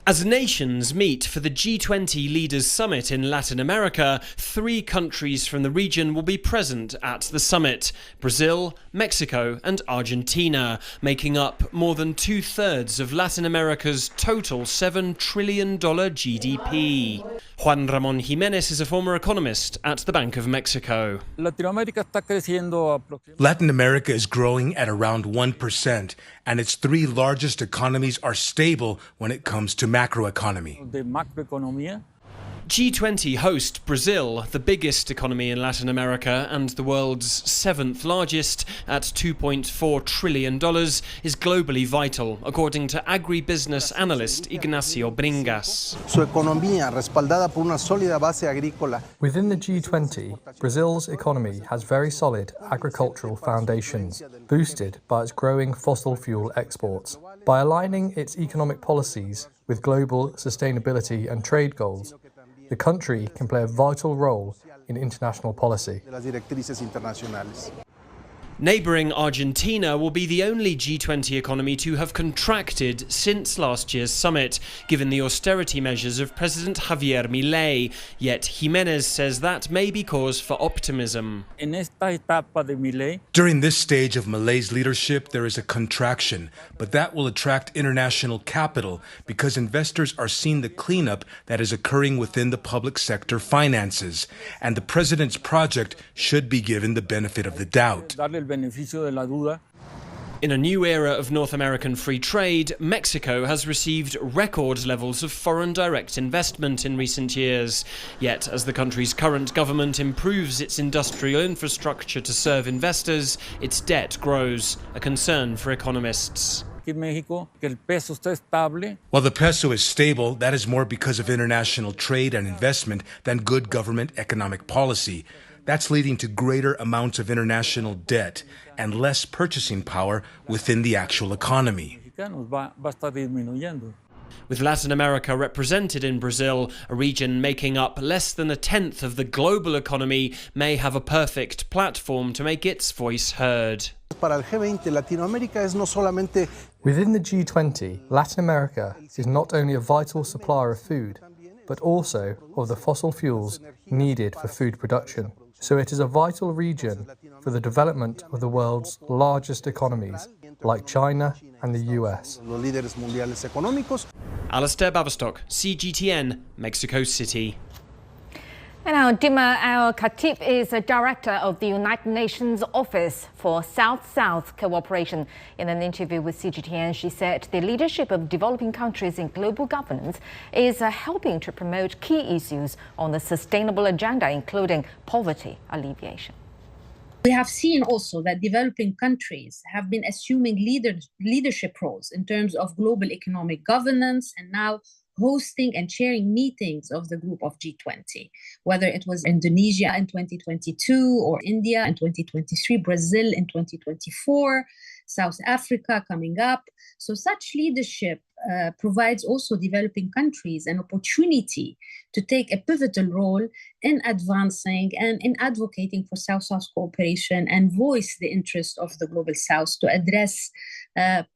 As nations meet for the G20 Leaders Summit in Latin America, 3 countries from the region will be present at the summit: Brazil, Mexico and Argentina, making up more than 2/3 of Latin America's total $7 trillion GDP. Juan Ramón Jiménez is a former economist at the Bank of Mexico. Latin America is growing at around 1%, and its 3 largest economies are stable when it comes to macroeconomy. G20 host Brazil, the biggest economy in Latin America and the world's 7th largest at $2.4 trillion, is globally vital, according to agribusiness analyst Ignacio Bringas. Within the G20, Brazil's economy has very solid agricultural foundations, boosted by its growing fossil fuel exports. By aligning its economic policies with global sustainability and trade goals, the country can play a vital role in international policy. Neighbouring Argentina will be the only G20 economy to have contracted since last year's summit, given the austerity measures of President Javier Milei. Yet Jiménez says that may be cause for optimism. During this stage of Milei's leadership, there is a contraction, but that will attract international capital because investors are seeing the cleanup that is occurring within the public sector finances, and the president's project should be given the benefit of the doubt. In a new era of North American free trade, Mexico has received record levels of foreign direct investment in recent years. Yet, as the country's current government improves its industrial infrastructure to serve investors, its debt grows, a concern for economists. While the peso is stable, that is more because of international trade and investment than good government economic policy. That's leading to greater amounts of international debt and less purchasing power within the actual economy. With Latin America represented in Brazil, a region making up less than 1/10 of the global economy may have a perfect platform to make its voice heard. Within the G20, Latin America is not only a vital supplier of food, but also of the fossil fuels needed for food production. So it is a vital region for the development of the world's largest economies, like China and the US. Alistair Baverstock, CGTN, Mexico City. And now Dima Al-Khatib is a director of the United Nations Office for South-South Cooperation. In an interview with CGTN, she said the leadership of developing countries in global governance is helping to promote key issues on the sustainable agenda, including poverty alleviation. We have seen also that developing countries have been assuming leadership roles in terms of global economic governance and now hosting and chairing meetings of the group of G20, whether it was Indonesia in 2022 or India in 2023, Brazil in 2024, South Africa coming up. So such leadership provides also developing countries an opportunity to take a pivotal role in advancing and in advocating for South-South cooperation and voice the interest of the Global South to address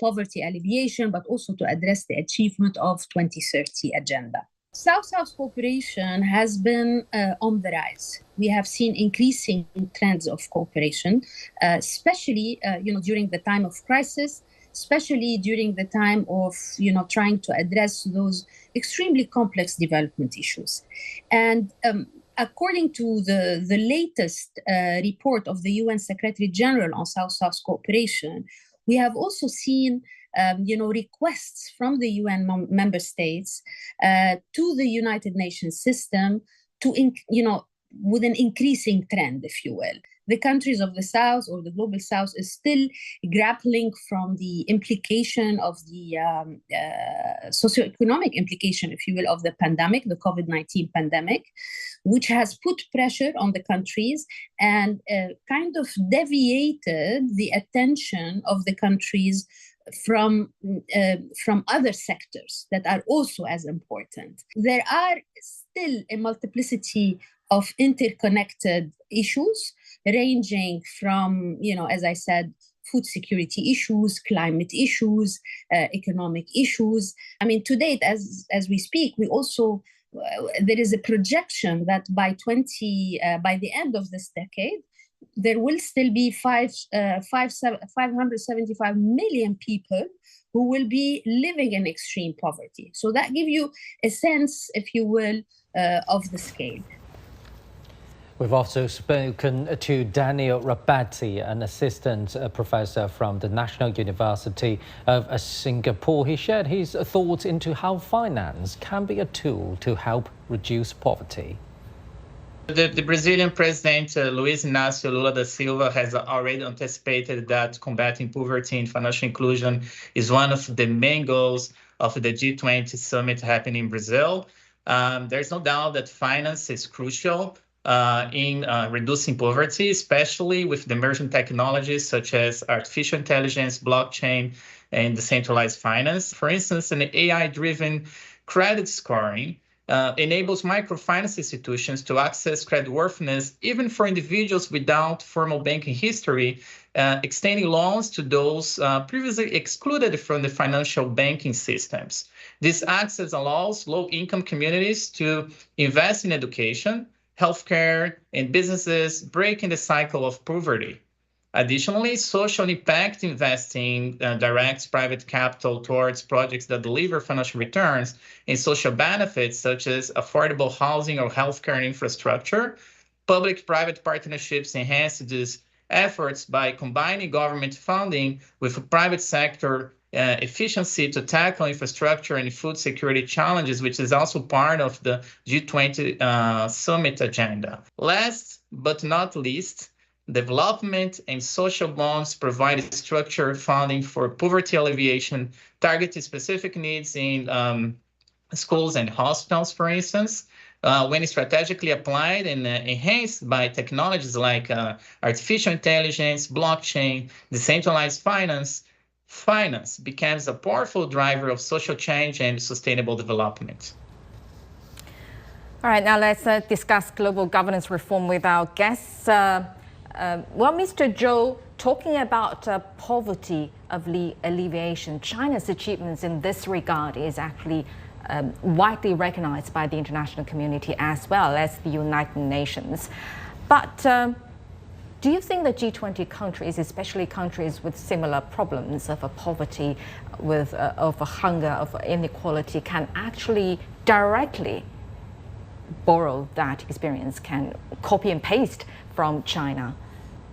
poverty alleviation, but also to address the achievement of 2030 agenda. South-South cooperation has been on the rise. We have seen increasing trends of cooperation, especially during the time of crisis, especially during the time of trying to address those extremely complex development issues. And according to the latest report of the UN Secretary General on South-South cooperation, we have also seen requests from the UN member states to the United Nations system to with an increasing trend, if you will. The countries of the South or the Global South is still grappling from the implication of the socioeconomic implication, if you will, of the pandemic, the COVID-19 pandemic, which has put pressure on the countries and kind of deviated the attention of the countries from other sectors that are also as important. There are still a multiplicity of interconnected issues ranging from, as I said, food security issues, climate issues, economic issues. I mean, to date, as we speak, we also there is a projection that by the end of this decade, there will still be 575 million people who will be living in extreme poverty. So that gives you a sense, if you will, of the scale. We've also spoken to Daniel Rabatti, an assistant professor from the National University of Singapore. He shared his thoughts into how finance can be a tool to help reduce poverty. The Brazilian president, Luiz Inácio Lula da Silva, has already anticipated that combating poverty and financial inclusion is one of the main goals of the G20 Summit happening in Brazil. There's no doubt that finance is crucial in reducing poverty, especially with the emerging technologies such as artificial intelligence, blockchain, and decentralized finance. For instance, an AI-driven credit scoring enables microfinance institutions to access creditworthiness even for individuals without formal banking history, extending loans to those previously excluded from the financial banking systems. This access allows low-income communities to invest in education, healthcare, and businesses, breaking the cycle of poverty. Additionally, social impact investing directs private capital towards projects that deliver financial returns and social benefits such as affordable housing or healthcare infrastructure. Public-private partnerships enhance these efforts by combining government funding with private sector efficiency to tackle infrastructure and food security challenges, which is also part of the G20 Summit agenda. Last but not least, development and social bonds provide structured funding for poverty alleviation, targeting specific needs in schools and hospitals, for instance. When strategically applied and enhanced by technologies like artificial intelligence, blockchain, decentralized finance becomes a powerful driver of social change and sustainable development. All right, now let's discuss global governance reform with our guests. Well, Mr. Zhou, talking about poverty alleviation, China's achievements in this regard is actually widely recognized by the international community as well as the United Nations. But do you think the G20 countries, especially countries with similar problems of poverty, of hunger, of inequality, can actually directly borrow that experience, can copy and paste from China?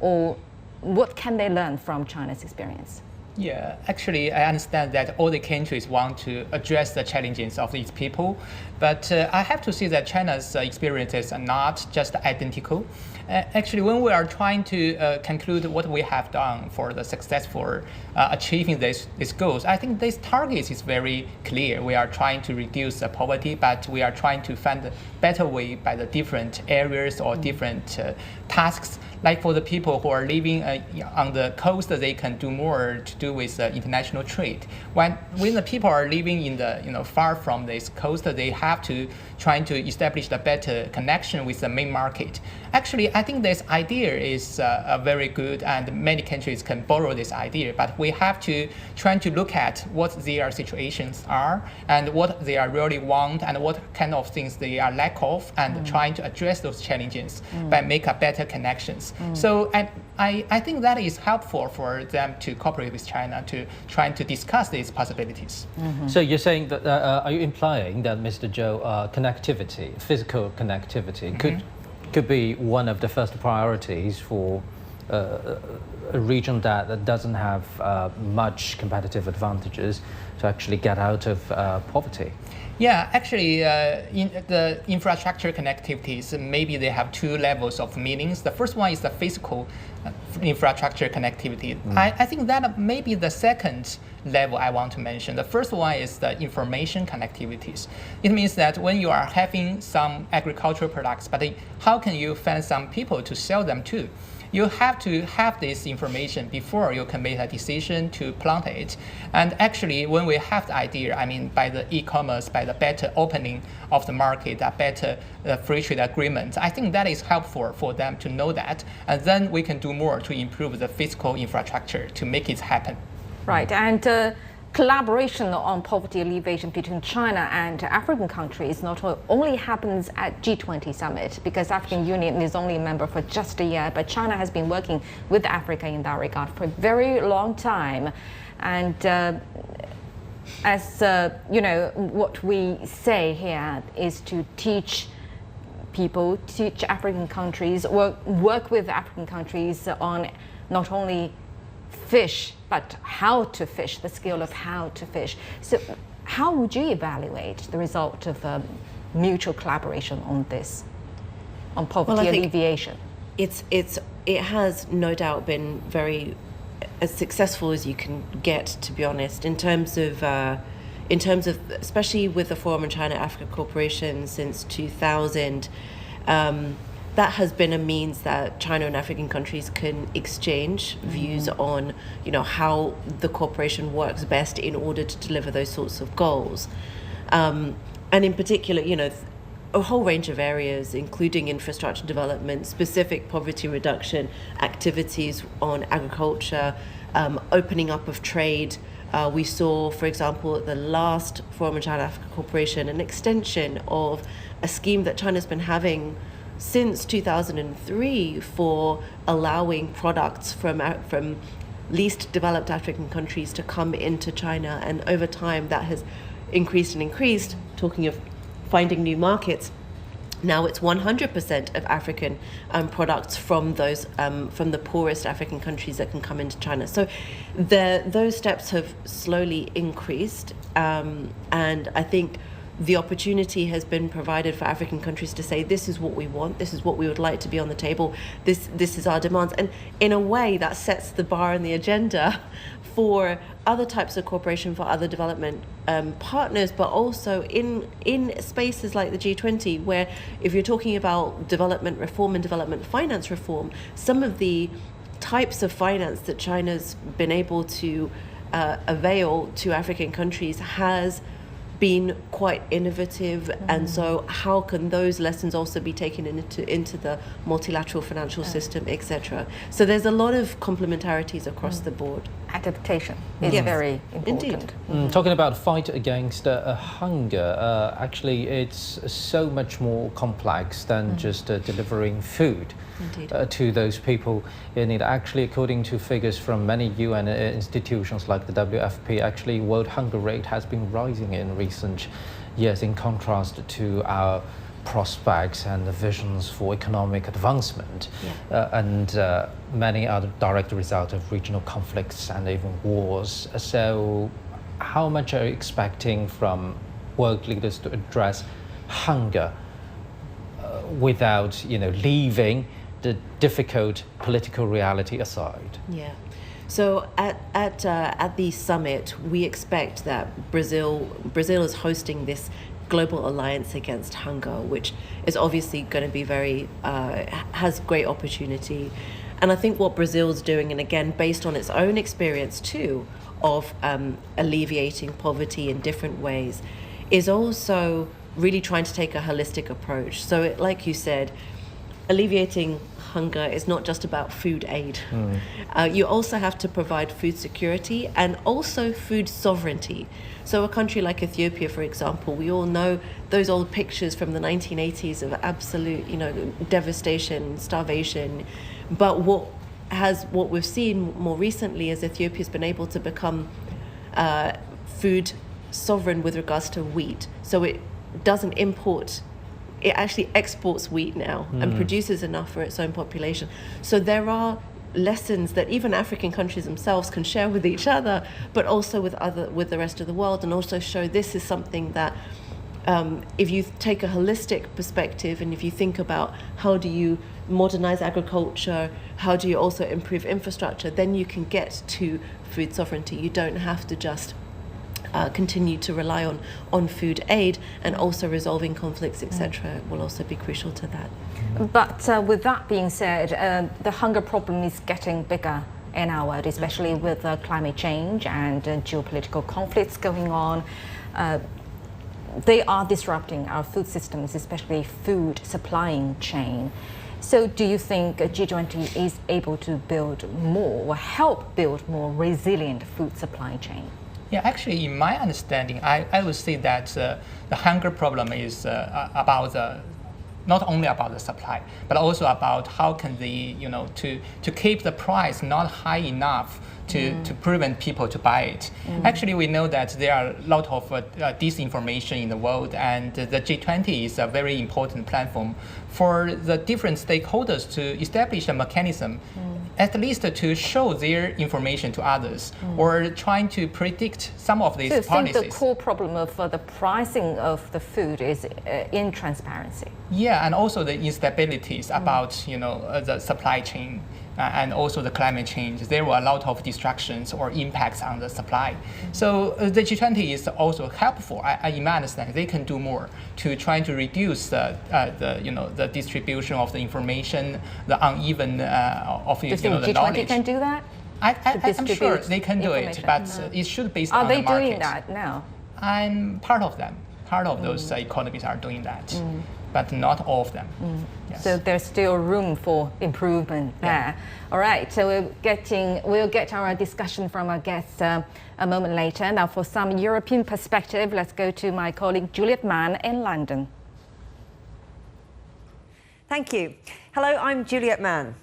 Or what can they learn from China's experience? Yeah, actually, I understand that all the countries want to address the challenges of these people, but I have to say that China's experiences are not just identical. Actually, when we are trying to conclude what we have done for the successful achieving these goals, I think this target is very clear. We are trying to reduce poverty, but we are trying to find a better way by the different areas or different tasks. Like for the people who are living on the coast, they can do more to do with international trade. When the people are living in the far from this coast, they have to try to establish a better connection with the main market. Actually, I think this idea is very good, and many countries can borrow this idea. But we have to try to look at what their situations are and what they are really want and what kind of things they are lack of, and trying to address those challenges by make a better connections. So I think that is helpful for them to cooperate with China to try to discuss these possibilities. So you're saying that, are you implying that, Mr. Zhou, connectivity, physical connectivity, could be one of the first priorities for a region that doesn't have much competitive advantages to actually get out of poverty? Yeah, actually, in the infrastructure connectivities, maybe they have two levels of meanings. The first one is the physical infrastructure connectivity. I think that may be the second level I want to mention. The first one is the information connectivities. It means that when you are having some agricultural products, but how can you find some people to sell them to? you have to have this information before you can make a decision to plant it. And actually, when we have the idea, I mean, by the e-commerce, by the better opening of the market, a better free trade agreement, I think that is helpful for them to know that. And then we can do more to improve the physical infrastructure to make it happen. Right, and collaboration on poverty alleviation between China and African countries not only happens at G20 Summit, because African Union is only a member for just a year, but China has been working with Africa in that regard for a very long time. And as you know, what we say here is to teach people, teach African countries, work with African countries on not only fish, but how to fish, the skill of how to fish. So how would you evaluate the result of mutual collaboration on this, on poverty alleviation? It has no doubt been very as successful as you can get, to be honest, in terms of especially with the Forum on China-Africa Cooperation since 2000. That has been a means that China and African countries can exchange views on, how the cooperation works best in order to deliver those sorts of goals. And in particular, a whole range of areas, including infrastructure development, specific poverty reduction activities on agriculture, opening up of trade. We saw, for example, at the last Forum on China-Africa Cooperation, an extension of a scheme that China's been having since 2003 for allowing products from least developed African countries to come into China. And over time, that has increased and increased. Talking of finding new markets, now it's 100% of African products from those from the poorest African countries that can come into China. So those steps have slowly increased, and I think the opportunity has been provided for African countries to say, this is what we want, this is what we would like to be on the table, this is our demands. And in a way, that sets the bar and the agenda for other types of cooperation, for other development partners, but also in spaces like the G20, where if you're talking about development reform and development finance reform, some of the types of finance that China's been able to avail to African countries has been quite innovative, and so how can those lessons also be taken into the multilateral financial system, etc. So there's a lot of complementarities across the board. Adaptation is very important. Indeed. Talking about fight against hunger, actually it's so much more complex than just delivering food to those people in need. Actually, according to figures from many UN institutions like the WFP, actually world hunger rate has been rising in recent years, in contrast to our prospects and the visions for economic advancement. And many are the direct result of regional conflicts and even wars. So how much are you expecting from world leaders to address hunger without leaving the difficult political reality aside? Yeah. So at the summit, we expect that Brazil is hosting this global alliance against hunger, which is obviously going to be has great opportunity. And I think what Brazil's doing, and again, based on its own experience too, of alleviating poverty in different ways, is also really trying to take a holistic approach. So like you said, alleviating hunger is not just about food aid. You also have to provide food security and also food sovereignty. So a country like Ethiopia, for example, we all know those old pictures from the 1980s of absolute, devastation, starvation. But what we've seen more recently is Ethiopia's been able to become food sovereign with regards to wheat. So it doesn't import. It actually exports wheat now and produces enough for its own population. So there are lessons that even African countries themselves can share with each other, but also with the rest of the world, and also show this is something that if you take a holistic perspective, and if you think about how do you modernize agriculture, how do you also improve infrastructure, then you can get to food sovereignty. You don't have to just continue to rely on food aid, and also resolving conflicts, etc., will also be crucial to that. But with that being said, the hunger problem is getting bigger in our world, especially with climate change and geopolitical conflicts going on. They are disrupting our food systems, especially food supplying chain. So do you think G20 is able to build more or help build more resilient food supply chain? Yeah, actually, in my understanding, I would say that the hunger problem is about not only about the supply, but also about how can they, to keep the price not high enough to prevent people to buy it. Actually, we know that there are a lot of disinformation in the world, and the G20 is a very important platform for the different stakeholders to establish a mechanism, at least to show their information to others, or trying to predict some of these policies. So I think the core problem of the pricing of the food is intransparency. Yeah, and also the instabilities about the supply chain. And also the climate change. There were a lot of distractions or impacts on the supply. So the G20 is also helpful. In my understanding, they can do more to try to reduce the distribution of the information, the uneven of the knowledge. Do you think G20 can do that? I'm sure they can do it, but it should be based on the market. Are they doing that now? I'm part of them. Part of those economies are doing that. But not all of them. Yes. So there's still room for improvement there. All right, so we'll get our discussion from our guests a moment later. Now, for some European perspective, let's go to my colleague Juliet Mann in London. Thank you. Hello, I'm Juliet Mann.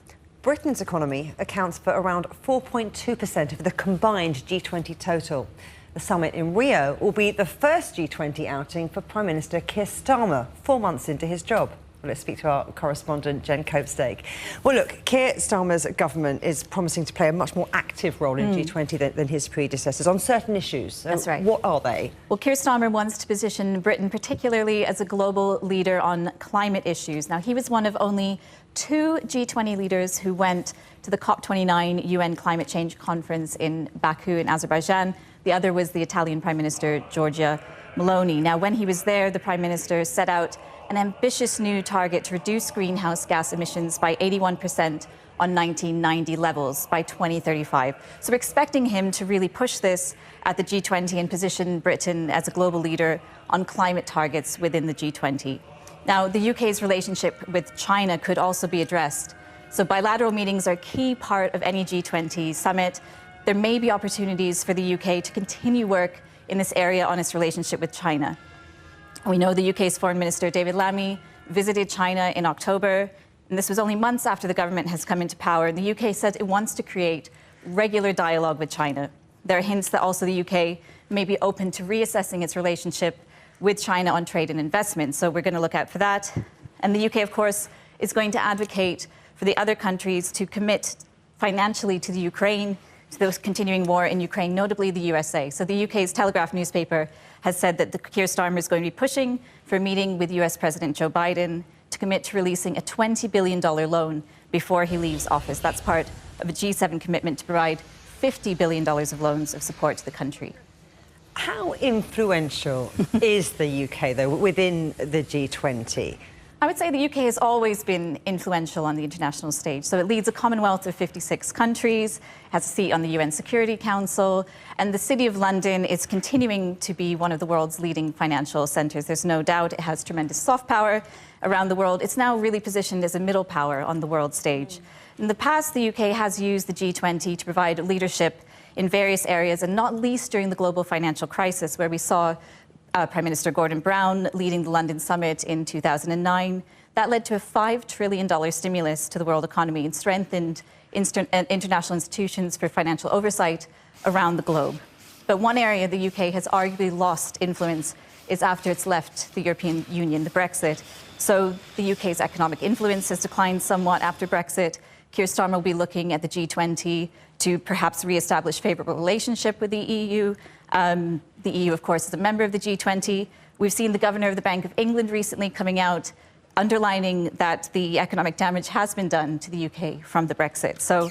Britain's economy accounts for around 4.2% of the combined G20 total. The summit in Rio will be the first G20 outing for Prime Minister Keir Starmer 4 months into his job. Well, let's speak to our correspondent, Jen Copestake. Well, look, Keir Starmer's government is promising to play a much more active role in G20 than his predecessors on certain issues. So that's right. What are they? Well, Keir Starmer wants to position Britain particularly as a global leader on climate issues. Now, he was one of only 2 G20 leaders who went to the COP29 UN climate change conference in Baku in Azerbaijan. The other was the Italian Prime Minister, Giorgia Meloni. Now, when he was there, the Prime Minister set out an ambitious new target to reduce greenhouse gas emissions by 81% on 1990 levels by 2035. So we're expecting him to really push this at the G20 and position Britain as a global leader on climate targets within the G20. Now, the UK's relationship with China could also be addressed. So bilateral meetings are a key part of any G20 summit. There may be opportunities for the UK to continue work in this area on its relationship with China. We know the UK's Foreign Minister, David Lammy, visited China in October, and this was only months after the government has come into power. And the UK said it wants to create regular dialogue with China. There are hints that also the UK may be open to reassessing its relationship with China on trade and investment. So we're going to look out for that. And the UK, of course, is going to advocate for the other countries to commit financially to the Ukraine, to the continuing war in Ukraine, notably the USA. So the UK's Telegraph newspaper has said that Keir Starmer is going to be pushing for a meeting with US President Joe Biden to commit to releasing a $20 billion loan before he leaves office. That's part of a G7 commitment to provide $50 billion of loans of support to the country. How influential is the UK, though, within the G20? I would say the UK has always been influential on the international stage. So it leads a Commonwealth of 56 countries, has a seat on the UN Security Council, and the City of London is continuing to be one of the world's leading financial centres. There's no doubt it has tremendous soft power around the world. It's now really positioned as a middle power on the world stage. In the past, the UK has used the G20 to provide leadership in various areas, and not least during the global financial crisis, where we saw Prime Minister Gordon Brown leading the London Summit in 2009. That led to a $5 trillion stimulus to the world economy and strengthened international institutions for financial oversight around the globe. But one area the UK has arguably lost influence is after it's left the European Union, the Brexit. So the UK's economic influence has declined somewhat after Brexit. Keir Starmer will be looking at the G20 to perhaps re-establish favourable relationship with the EU. The EU, of course, is a member of the G20. We've seen the Governor of the Bank of England recently coming out, underlining that the economic damage has been done to the UK from the Brexit. So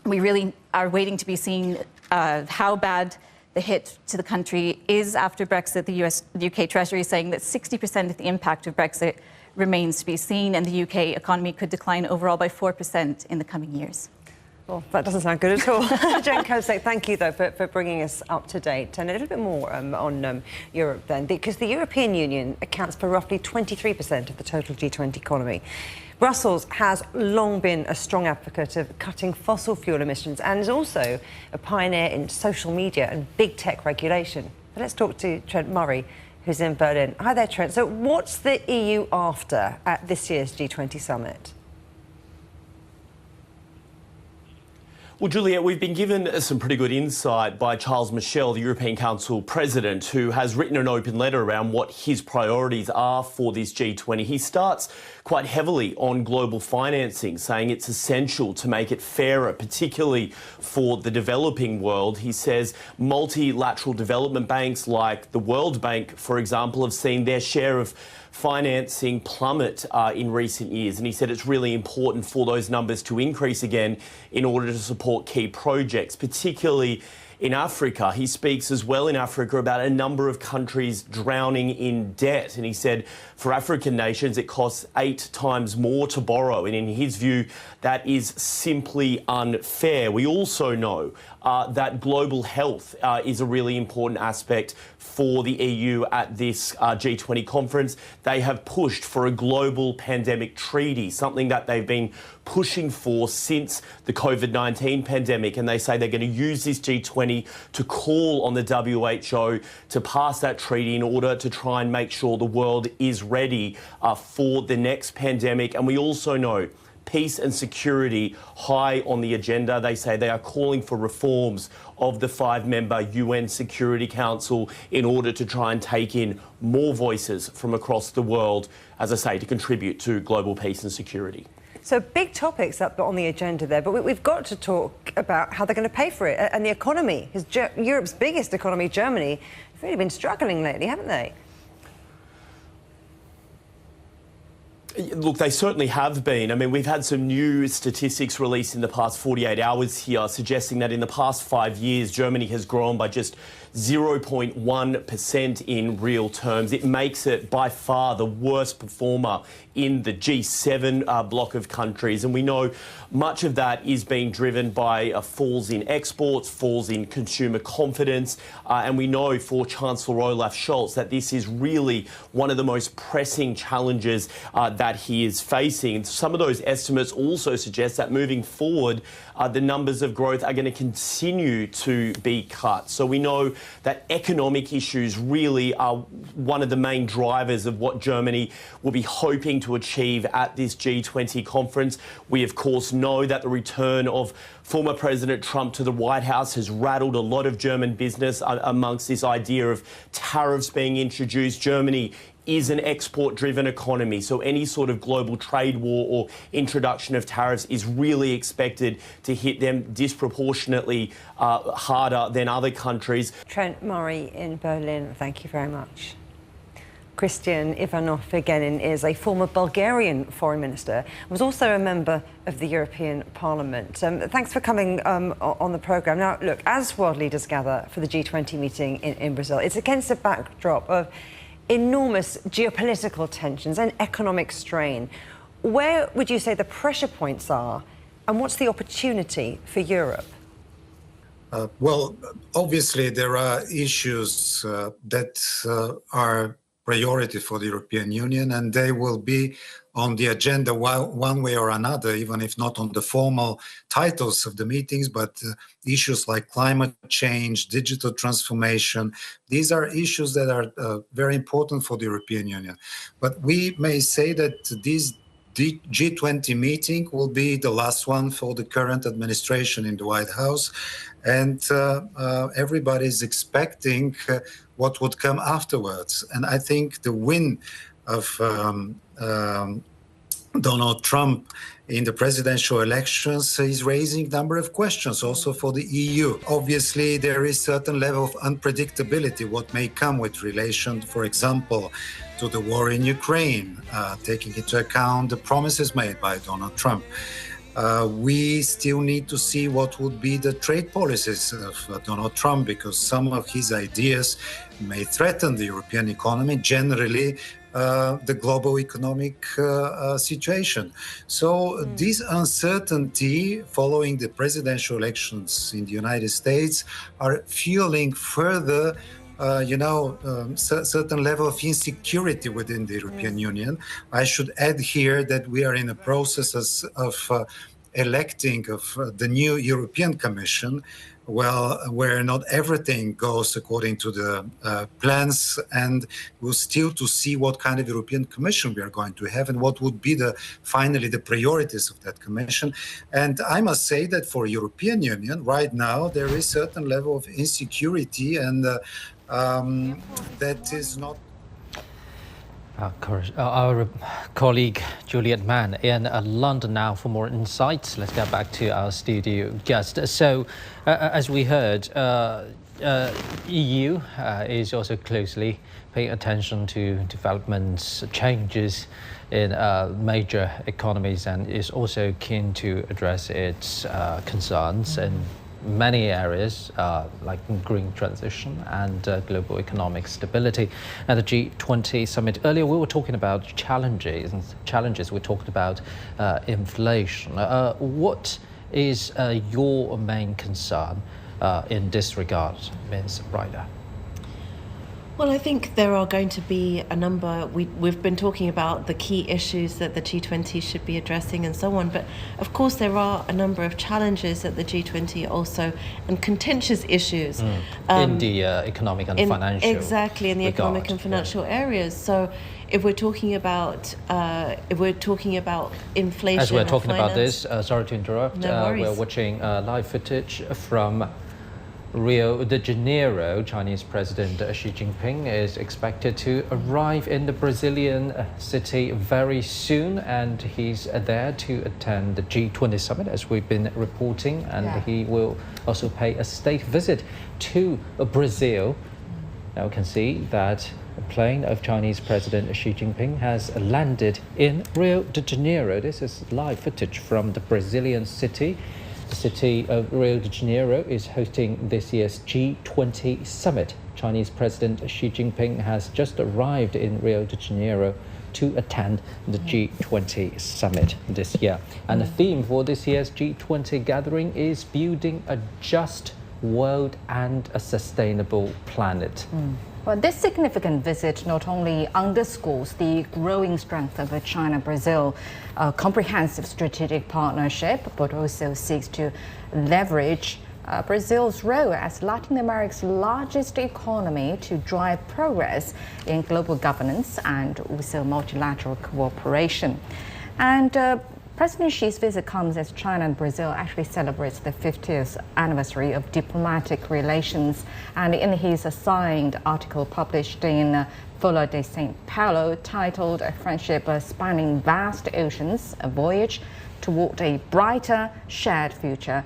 we really are waiting to be seen how bad the hit to the country is after Brexit. The UK Treasury saying that 60% of the impact of Brexit remains to be seen, and the UK economy could decline overall by 4% in the coming years. Well, that doesn't sound good at all. Jen Kosek, thank you, though, for bringing us up to date. And a little bit more on Europe, then, because the European Union accounts for roughly 23% of the total G20 economy. Brussels has long been a strong advocate of cutting fossil fuel emissions and is also a pioneer in social media and big tech regulation. But let's talk to Trent Murray, who's in Berlin. Hi there, Trent. So what's the EU after at this year's G20 Summit? Well, Juliet, we've been given some pretty good insight by Charles Michel, the European Council President, who has written an open letter around what his priorities are for this G20. He starts quite heavily on global financing, saying it's essential to make it fairer, particularly for the developing world. He says multilateral development banks like the World Bank, for example, have seen their share of financing plummet in recent years. And he said it's really important for those numbers to increase again in order to support key projects, particularly in Africa. He speaks as well in Africa about a number of countries drowning in debt. And he said for African nations, it costs 8 times more to borrow. And in his view, that is simply unfair. We also know that global health is a really important aspect for the EU at this G20 conference. They have pushed for a global pandemic treaty, something that they've been pushing for since the COVID-19 pandemic. And they say they're going to use this G20 to call on the WHO to pass that treaty in order to try and make sure the world is ready for the next pandemic. And we also know peace and security high on the agenda. They say they are calling for reforms of the 5-member UN Security Council in order to try and take in more voices from across the world, as I say, to contribute to global peace and security. So big topics up on the agenda there, but we've got to talk about how they're going to pay for it. And the economy, Europe's biggest economy, Germany, have really been struggling lately, haven't they? Look, they certainly have been. I mean, we've had some new statistics released in the past 48 hours here suggesting that in the past 5 years, Germany has grown by just 0.1% in real terms. It makes it by far the worst performer in the G7 bloc of countries. And we know much of that is being driven by falls in exports, falls in consumer confidence. And we know for Chancellor Olaf Scholz that this is really one of the most pressing challenges that he is facing. Some of those estimates also suggest that moving forward, the numbers of growth are going to continue to be cut. So we know that economic issues really are one of the main drivers of what Germany will be hoping to achieve at this G20 conference. We, of course, know that the return of former President Trump to the White House has rattled a lot of German business amongst this idea of tariffs being introduced. Germany is an export-driven economy, so any sort of global trade war or introduction of tariffs is really expected to hit them disproportionately harder than other countries. Trent Murray in Berlin, thank you very much. Christian Ivanov again is a former Bulgarian foreign minister, was also a member of the European Parliament. Thanks for coming on the programme. Now, look, as world leaders gather for the G20 meeting in Brazil, it's against a backdrop of enormous geopolitical tensions and economic strain. Where would you say the pressure points are, and what's the opportunity for Europe? Well, obviously there are issues that are priority for the European Union, and they will be on the agenda one way or another, even if not on the formal titles of the meetings, but issues like climate change, digital transformation. These are issues that are very important for the European Union. But we may say that this G20 meeting will be the last one for the current administration in the White House, and everybody is expecting what would come afterwards. And I think the win of Donald Trump in the presidential elections is raising a number of questions also for the EU. Obviously, there is a certain level of unpredictability what may come with relation, for example, to the war in Ukraine, taking into account the promises made by Donald Trump. We still need to see what would be the trade policies of Donald Trump, because some of his ideas may threaten the European economy, generally the global economic situation. So this uncertainty following the presidential elections in the United States are fueling further certain level of insecurity within the European Union. I should add here that we are in a process of electing of the new European Commission, where not everything goes according to the plans, and we'll still to see what kind of European Commission we are going to have and what would be finally the priorities of that Commission. And I must say that for European Union right now there is certain level of insecurity, and that is not. Our colleague Juliet Mann in London now for more insights. Let's get back to our studio guest. So, as we heard, EU is also closely paying attention to developments, changes in major economies, and is also keen to address its concerns in many areas like green transition and global economic stability. At the G20 Summit earlier, we were talking about challenges. We talked about inflation. What is your main concern in this regard, Ms. Ryder? Well, I think there are going to be a number. We've been talking about the key issues that the G20 should be addressing and so on. But of course, there are a number of challenges at the G20 also, and contentious issues in the economic and financial. Exactly, in the economic and financial areas. So, if we're talking about inflation, as we're talking about this, sorry to interrupt. We're watching live footage from Rio de Janeiro. Chinese President Xi Jinping is expected to arrive in the Brazilian city very soon, and he's there to attend the G20 Summit, as we've been reporting, and he will also pay a state visit to Brazil. Now we can see that a plane of Chinese President Xi Jinping has landed in Rio de Janeiro. This is live footage from the Brazilian city. The city of Rio de Janeiro is hosting this year's G20 Summit. Chinese President Xi Jinping has just arrived in Rio de Janeiro to attend the G20 Summit this year. And the theme for this year's G20 gathering is building a just world and a sustainable planet. Well, this significant visit not only underscores the growing strength of a China-Brazil comprehensive strategic partnership, but also seeks to leverage Brazil's role as Latin America's largest economy to drive progress in global governance and also multilateral cooperation. And President Xi's visit comes as China and Brazil actually celebrates the 50th anniversary of diplomatic relations. And in his signed article published in Folha de São Paulo titled "A Friendship Spanning Vast Oceans, a Voyage Toward a Brighter Shared Future,"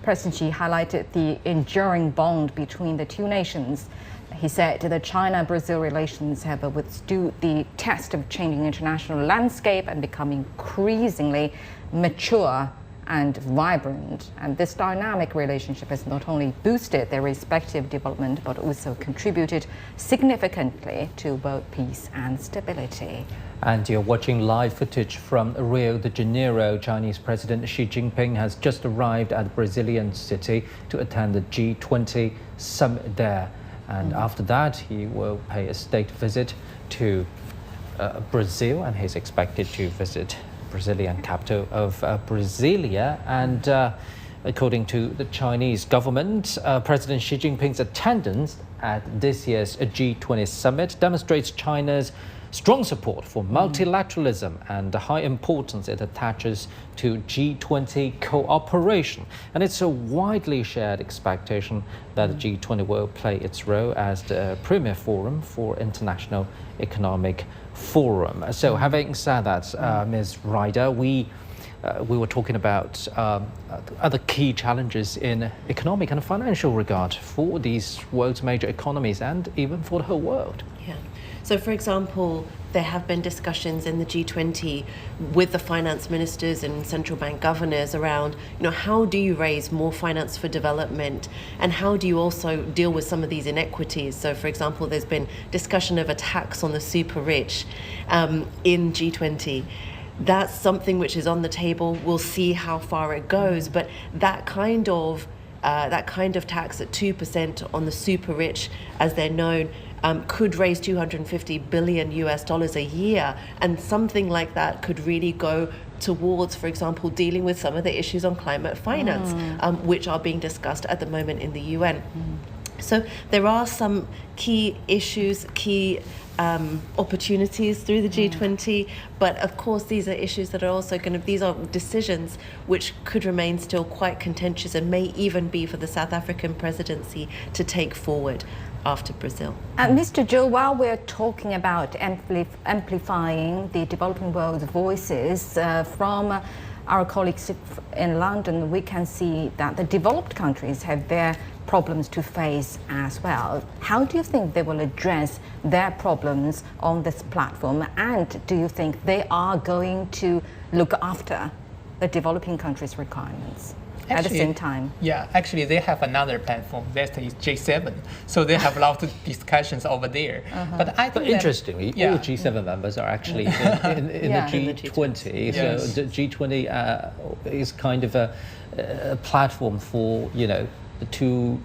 President Xi highlighted the enduring bond between the two nations. He said that China-Brazil relations have withstood the test of changing international landscape and become increasingly mature and vibrant. And this dynamic relationship has not only boosted their respective development, but also contributed significantly to both peace and stability. And you're watching live footage from Rio de Janeiro. Chinese President Xi Jinping has just arrived at the Brazilian city to attend the G20 Summit there. And after that, he will pay a state visit to Brazil, and he's expected to visit Brazilian capital of Brasilia. And according to the Chinese government, President Xi Jinping's attendance at this year's G20 Summit demonstrates China's strong support for multilateralism and the high importance it attaches to G20 cooperation. And it's a widely shared expectation that the G20 will play its role as the premier forum for international economic forum. So having said that, Ms. Ryder, we we were talking about other key challenges in economic and financial regard for these world's major economies and even for the whole world. Yeah. So, for example, there have been discussions in the G20 with the finance ministers and central bank governors around, how do you raise more finance for development, and how do you also deal with some of these inequities? So, for example, there's been discussion of a tax on the super rich in G20. That's something which is on the table. We'll see how far it goes, but that kind of tax at 2% on the super rich, as they're known, could raise $250 billion a year, and something like that could really go towards, for example, dealing with some of the issues on climate finance, which are being discussed at the moment in the UN. So there are some key issues, key opportunities through the G20, but of course these are issues that are also these are decisions which could remain still quite contentious and may even be for the South African presidency to take forward after Brazil. Mr. Zhou, while we're talking about amplifying the developing world's voices, from our colleagues in London, we can see that the developed countries have their problems to face as well. How do you think they will address their problems on this platform? And do you think they are going to look after the developing countries' requirements at the same time? Yeah, actually they have another platform, that is G7. So they have a lot of discussions over there. But I think interestingly, all G7 members are actually in the G20. Yes. So the G20 is kind of a platform for, the two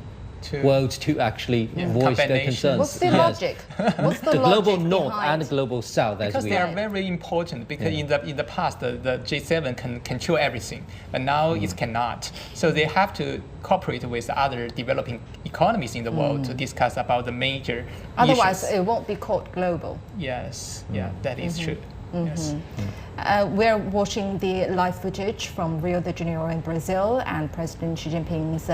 worlds to actually voice their concerns. What's the logic? What's the global logic north behind? and global south, because they are very important. Because in the past, the G7 can control everything, but now it cannot. So they have to cooperate with other developing economies in the world to discuss about the major Otherwise, issues. it won't be called global. Yes, that is true. Yes. We're watching the live footage from Rio de Janeiro in Brazil, and President Xi Jinping's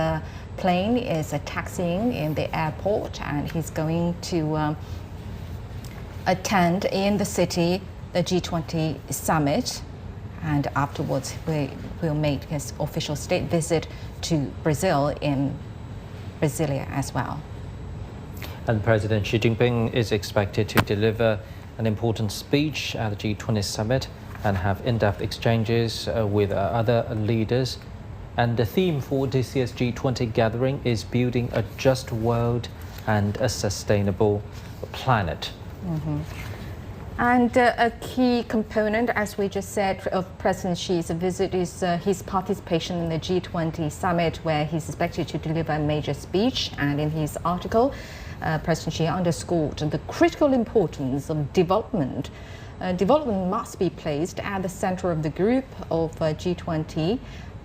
plane is taxiing in the airport, and he's going to attend in the city the G20 Summit, and afterwards he will make his official state visit to Brazil in Brasilia as well. And President Xi Jinping is expected to deliver an important speech at the G20 Summit and have in-depth exchanges with other leaders. And the theme for this year's G20 gathering is building a just world and a sustainable planet. And a key component, as we just said, of President Xi's visit is his participation in the G20 Summit, where he's expected to deliver a major speech. And in his article, President Xi underscored the critical importance of development. Development must be placed at the center of the group of G20.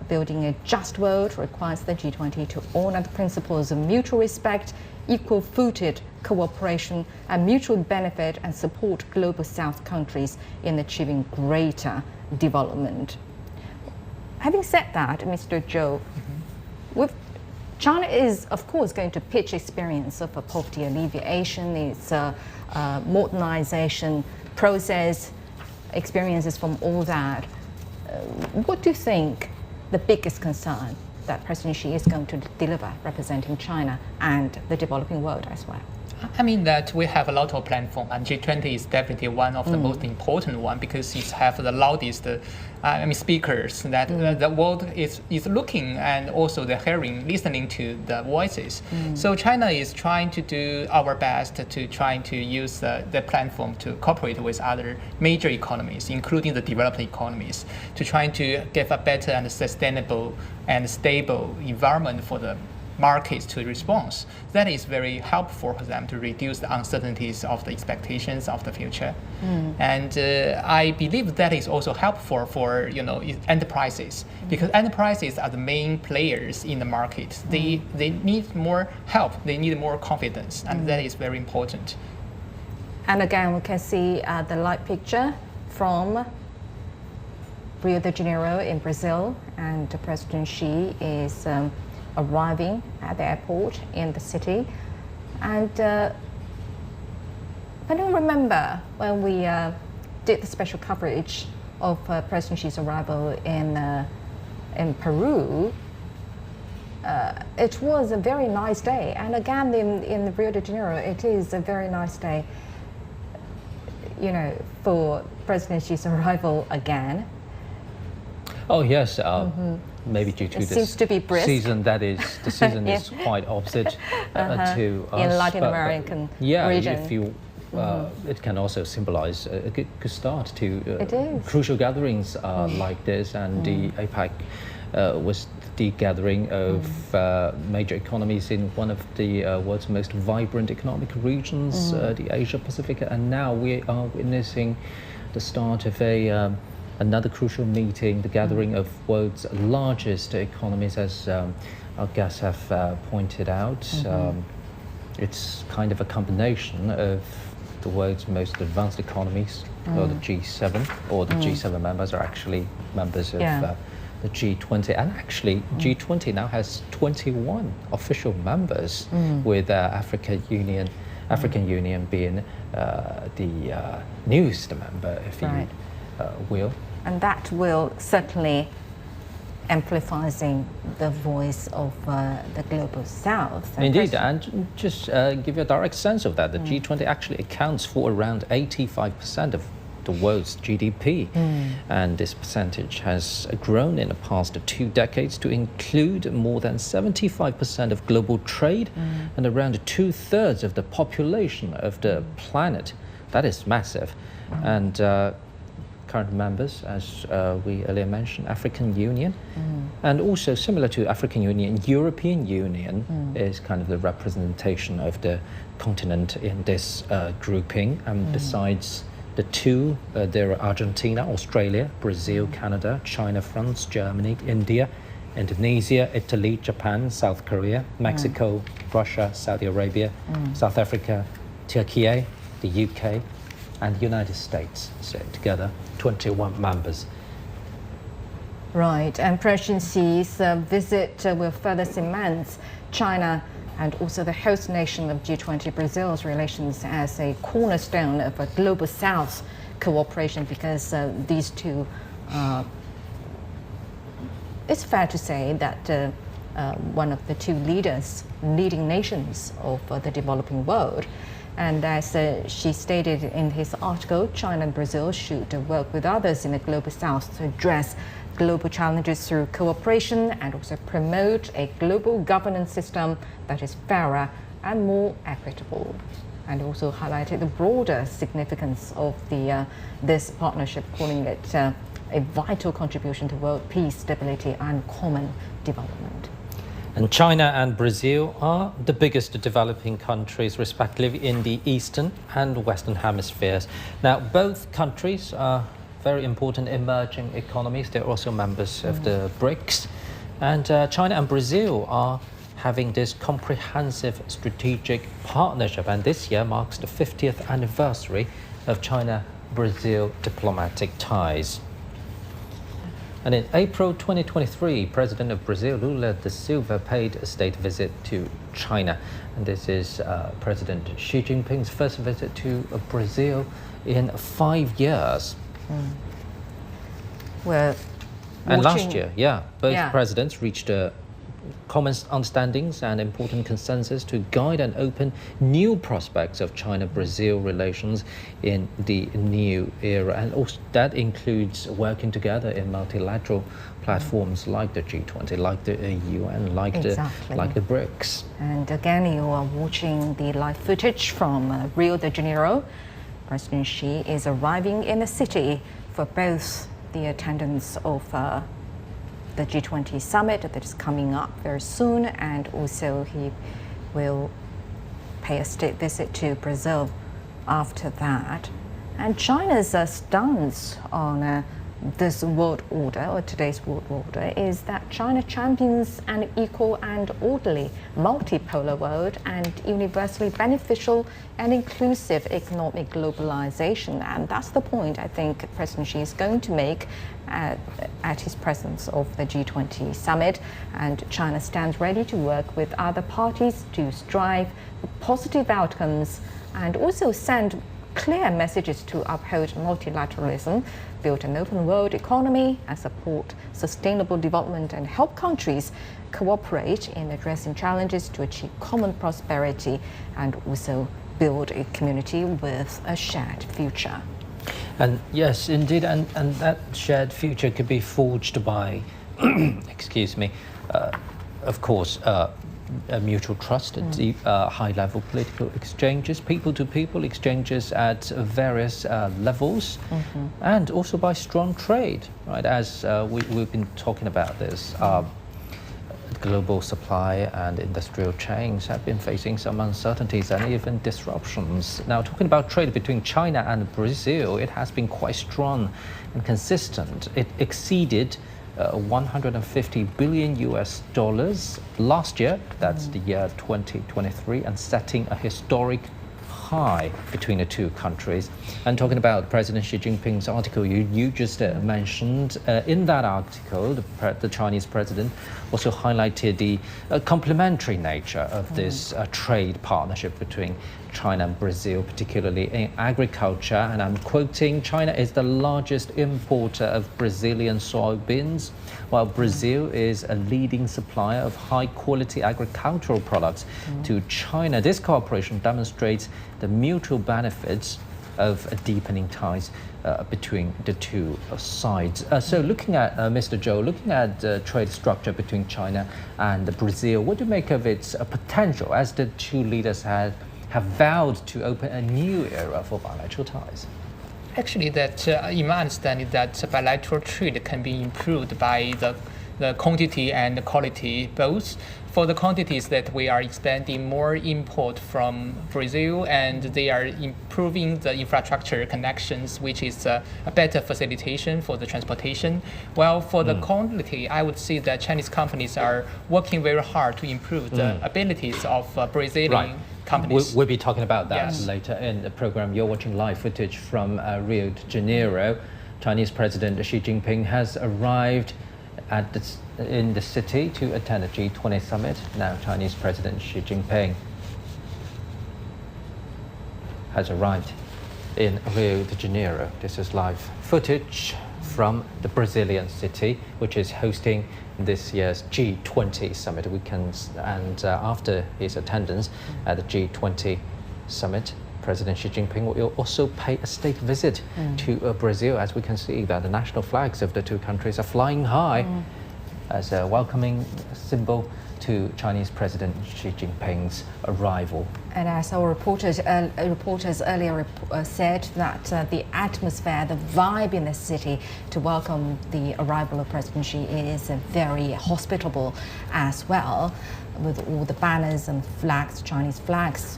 Building a just world requires the G20 to honor the principles of mutual respect, equal-footed cooperation, and mutual benefit, and support global South countries in achieving greater development. Having said that, Mr. Zhou, China is, of course, going to pitch experience of poverty alleviation, its modernization process, experiences from all that. What do you think the biggest concern that President Xi is going to deliver representing China and the developing world as well? I mean that we have a lot of platforms, and G20 is definitely one of the most important one, because it have the loudest speakers that the world is looking, and also the hearing, listening to the voices. So China is trying to do our best to trying to use the platform to cooperate with other major economies, including the developed economies, to try to give a better and sustainable and stable environment for the markets to respond. That is very helpful for them to reduce the uncertainties of the expectations of the future. And I believe that is also helpful for enterprises, because enterprises are the main players in the market. They need more help, they need more confidence, and that is very important. And again, we can see the live picture from Rio de Janeiro in Brazil, and President Xi is arriving at the airport in the city. And I don't remember when we did the special coverage of President Xi's arrival in Peru, it was a very nice day. And again, in Rio de Janeiro, it is a very nice day, you know, for President Xi's arrival again. Oh yes, maybe due to It this seems to be brisk. season, that is the season is quite opposite to us. In Latin American yeah, region. if you, it can also symbolize a good start to It is. crucial gatherings like this, and the APEC was the gathering of major economies in one of the world's most vibrant economic regions, the Asia Pacific, and now we are witnessing the start of another crucial meeting, the gathering of world's largest economies, as our guests have pointed out. It's kind of a combination of the world's most advanced economies, or the G7, or the G7 members are actually members of the G20, and actually G20 now has 21 official members, with African Union being the newest member, if you will. And that will certainly amplifying the voice of the global south. Indeed, and just give you a direct sense of that, the G20 actually accounts for around 85% of the world's GDP, and this percentage has grown in the past 2 decades to include more than 75% of global trade and around 2/3 of the population of the planet. That is massive. And current members, as we earlier mentioned, African Union, and also similar to African Union, European Union is kind of the representation of the continent in this grouping. And besides the two, there are Argentina, Australia, Brazil, Canada, China, France, Germany, India, Indonesia, Italy, Japan, South Korea, Mexico, Russia, Saudi Arabia, South Africa, Turkey, the UK, and the United States. So together, 21 members. Right, and President Xi's visit will further cement China and also the host nation of G20, Brazil's relations as a cornerstone of a global south cooperation, because these two, it's fair to say that one of the two leading nations of the developing world. And as she stated in his article, China and Brazil should work with others in the global south to address global challenges through cooperation and also promote a global governance system that is fairer and more equitable. And also highlighted the broader significance of this partnership, calling it a vital contribution to world peace, stability and common development. And China and Brazil are the biggest developing countries, respectively, in the Eastern and Western hemispheres. Now, both countries are very important emerging economies. They're also members of the BRICS. And China and Brazil are having this comprehensive strategic partnership. And this year marks the 50th anniversary of China-Brazil diplomatic ties. And in April 2023, President of Brazil, Lula da Silva, paid a state visit to China. And this is President Xi Jinping's first visit to Brazil in 5 years. And last year, both presidents reached common understandings and important consensus to guide and open new prospects of China-Brazil relations in the new era. And also that includes working together in multilateral platforms like the G20, like the UN, like the BRICS. And again, you are watching the live footage from Rio de Janeiro. President Xi is arriving in the city for both the attendance of the G20 Summit that is coming up very soon, and also he will pay a state visit to Brazil after that. And China's stance on this world order, or today's world order, is that China champions an equal and orderly multipolar world and universally beneficial and inclusive economic globalization. And that's the point I think President Xi is going to make at his presence of the G20 Summit. And China stands ready to work with other parties to strive for positive outcomes and also send clear messages to uphold multilateralism, build an open world economy, and support sustainable development and help countries cooperate in addressing challenges to achieve common prosperity and also build a community with a shared future. And yes, indeed, and that shared future could be forged by, excuse me, of course, a mutual trust, deep, high-level political exchanges, people-to-people exchanges at various levels, and also by strong trade, right? As we've been talking about this, global supply and industrial chains have been facing some uncertainties and even disruptions. Now, talking about trade between China and Brazil, it has been quite strong and consistent. It exceeded 150 billion US dollars last year, that's the year 2023, and setting a historic high between the two countries. And talking about President Xi Jinping's article you just mentioned, in that article, the Chinese president also highlighted the complementary nature of this trade partnership between China and Brazil, particularly in agriculture. And I'm quoting, China is the largest importer of Brazilian soybeans, while Brazil is a leading supplier of high-quality agricultural products to China. This cooperation demonstrates the mutual benefits of deepening ties between the two sides. So looking at, Mr. Zhou, looking at the trade structure between China and Brazil, what do you make of its potential as the two leaders have vowed to open a new era for bilateral ties? Actually, that in my understanding, that bilateral trade can be improved by the quantity and the quality both. For the quantities that we are expanding more import from Brazil, and they are improving the infrastructure connections, which is a better facilitation for the transportation. While for the quantity, I would say that Chinese companies are working very hard to improve the abilities of Brazilian companies. We'll be talking about that later in the program. You're watching live footage from Rio de Janeiro. Chinese President Xi Jinping has arrived in the city to attend the G20 Summit. Now, Chinese President Xi Jinping has arrived in Rio de Janeiro. This is live footage from the Brazilian city, which is hosting this year's G20 Summit. After his attendance at the G20 Summit, President Xi Jinping will also pay a state visit to Brazil. As we can see, that the national flags of the two countries are flying high as a welcoming symbol to Chinese President Xi Jinping's arrival. And as our reporters earlier said, that the atmosphere, the vibe in the city to welcome the arrival of President Xi is very hospitable as well, with all the banners and flags, Chinese flags,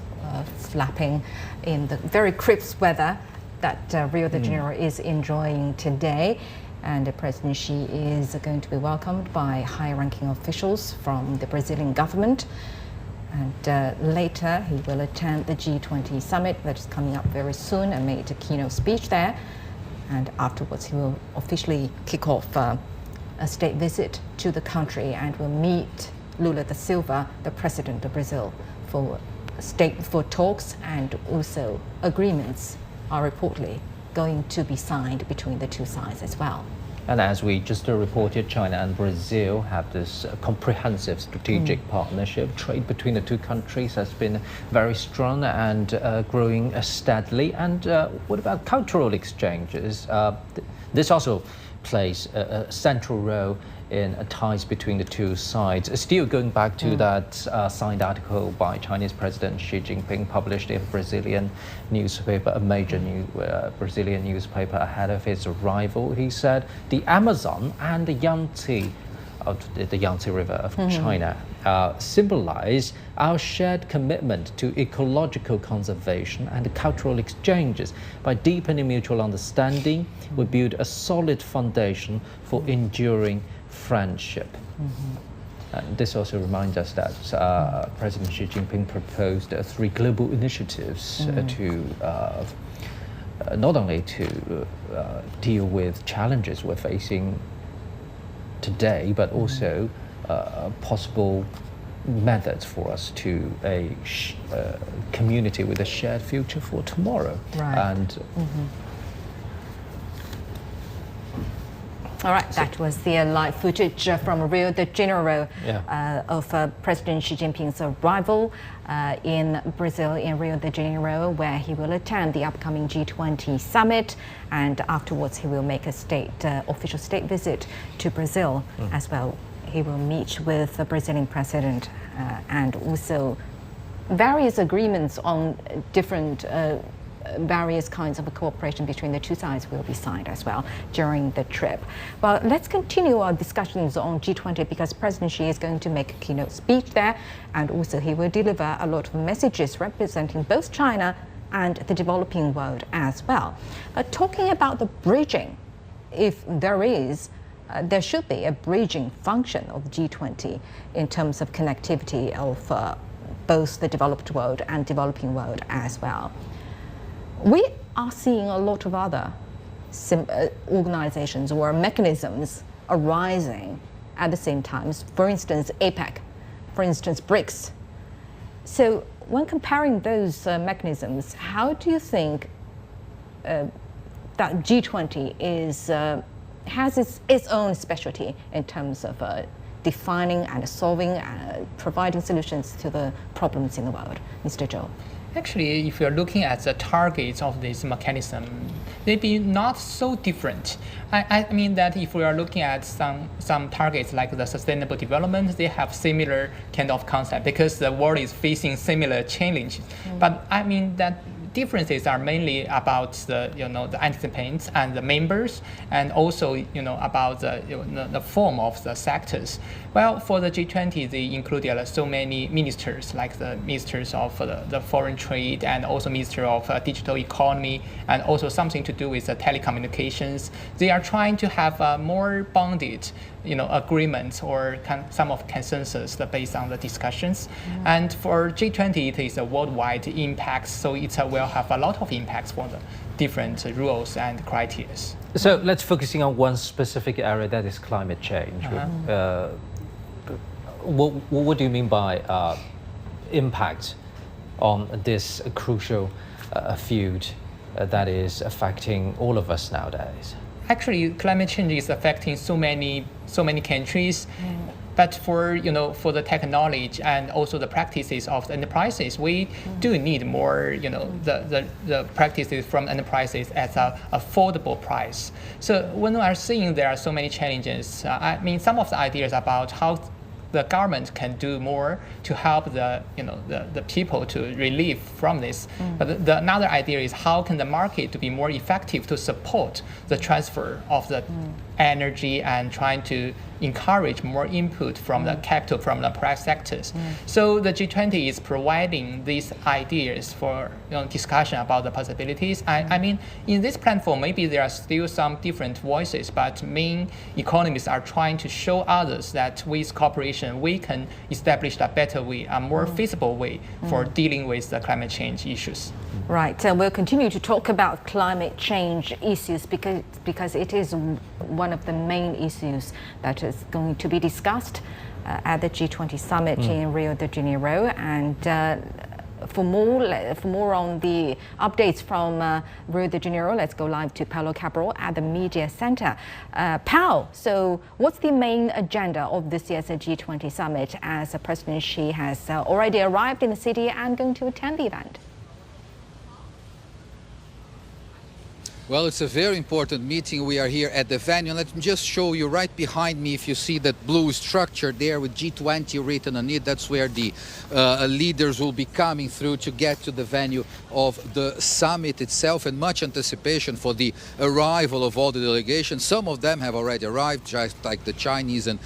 flapping in the very crisp weather that Rio de Janeiro is enjoying today. And President Xi is going to be welcomed by high-ranking officials from the Brazilian government. And later he will attend the G20 Summit that is coming up very soon and make a keynote speech there. And afterwards he will officially kick off a state visit to the country and will meet Lula da Silva, the president of Brazil, for talks, and also agreements are reportedly going to be signed between the two sides as well. And as we just reported, China and Brazil have this comprehensive strategic partnership. Trade between the two countries has been very strong and growing steadily. And what about cultural exchanges? This also plays a central role in ties between the two sides. Still going back to that signed article by Chinese President Xi Jinping published in a Brazilian newspaper, a major Brazilian newspaper ahead of his arrival. He said the Amazon and the Yangtze River of China symbolize our shared commitment to ecological conservation and cultural exchanges. By deepening mutual understanding, we build a solid foundation for enduring friendship. And this also reminds us that President Xi Jinping proposed 3 global initiatives to not only to deal with challenges we're facing today, but also possible methods for us to a community with a shared future for tomorrow. Right. And all right, that was the live footage from Rio de Janeiro of President Xi Jinping's arrival in Brazil, in Rio de Janeiro, where he will attend the upcoming G20 Summit, and afterwards he will make a official state visit to Brazil as well. He will meet with the Brazilian president and also various agreements on different various kinds of cooperation between the two sides will be signed as well during the trip. Well, let's continue our discussions on G20 because President Xi is going to make a keynote speech there, and also he will deliver a lot of messages representing both China and the developing world as well. Talking about the bridging, if there is, there should be a bridging function of G20 in terms of connectivity of both the developed world and developing world as well. We are seeing a lot of other organizations or mechanisms arising at the same time. For instance, APEC, for instance, BRICS. So when comparing those mechanisms, how do you think that G20 has its own specialty in terms of defining and solving, providing solutions to the problems in the world? Mr. Zhou. Actually, if you're looking at the targets of this mechanism, they'd be not so different. I mean that if we are looking at some targets like the sustainable development, they have similar kind of concept because the world is facing similar challenges. But I mean that differences are mainly about the the participants and the members, and also about the form of the sectors. Well, for the G20, they included so many ministers, like the ministers of the foreign trade and also minister of digital economy, and also something to do with the telecommunications. They are trying to have a more bonded agreements or some of consensus based on the discussions. And for G20, it is a worldwide impact, so it will have a lot of impacts for the different rules and criteria. So let's focusing on one specific area, that is climate change. What do you mean by impact on this crucial field that is affecting all of us nowadays? Actually, climate change is affecting so many countries. But for the technology and also the practices of the enterprises, we do need more the practices from enterprises at an affordable price. So when we are seeing there are so many challenges, I mean some of the ideas about how the government can do more to help the people to relieve from this. But another idea is how can the market to be more effective to support the transfer of the energy and trying to encourage more input from the capital from the private sectors. So the G20 is providing these ideas for discussion about the possibilities. I mean, in this platform, maybe there are still some different voices, but main economists are trying to show others that with cooperation, we can establish a better way, a more feasible way for dealing with the climate change issues. Right, we'll continue to talk about climate change issues because it is one of the main issues that is going to be discussed at the G20 Summit in Rio de Janeiro. And for more on the updates from Rio de Janeiro, let's go live to Paulo Cabral at the Media Center. Paulo, so what's the main agenda of this year's G20 Summit as President Xi has already arrived in the city and going to attend the event? Well, it's a very important meeting. We are here at the venue. Let me just show you right behind me, if you see that blue structure there with G20 written on it, that's where the leaders will be coming through to get to the venue of the summit itself, and much anticipation for the arrival of all the delegations. Some of them have already arrived, just like the Chinese and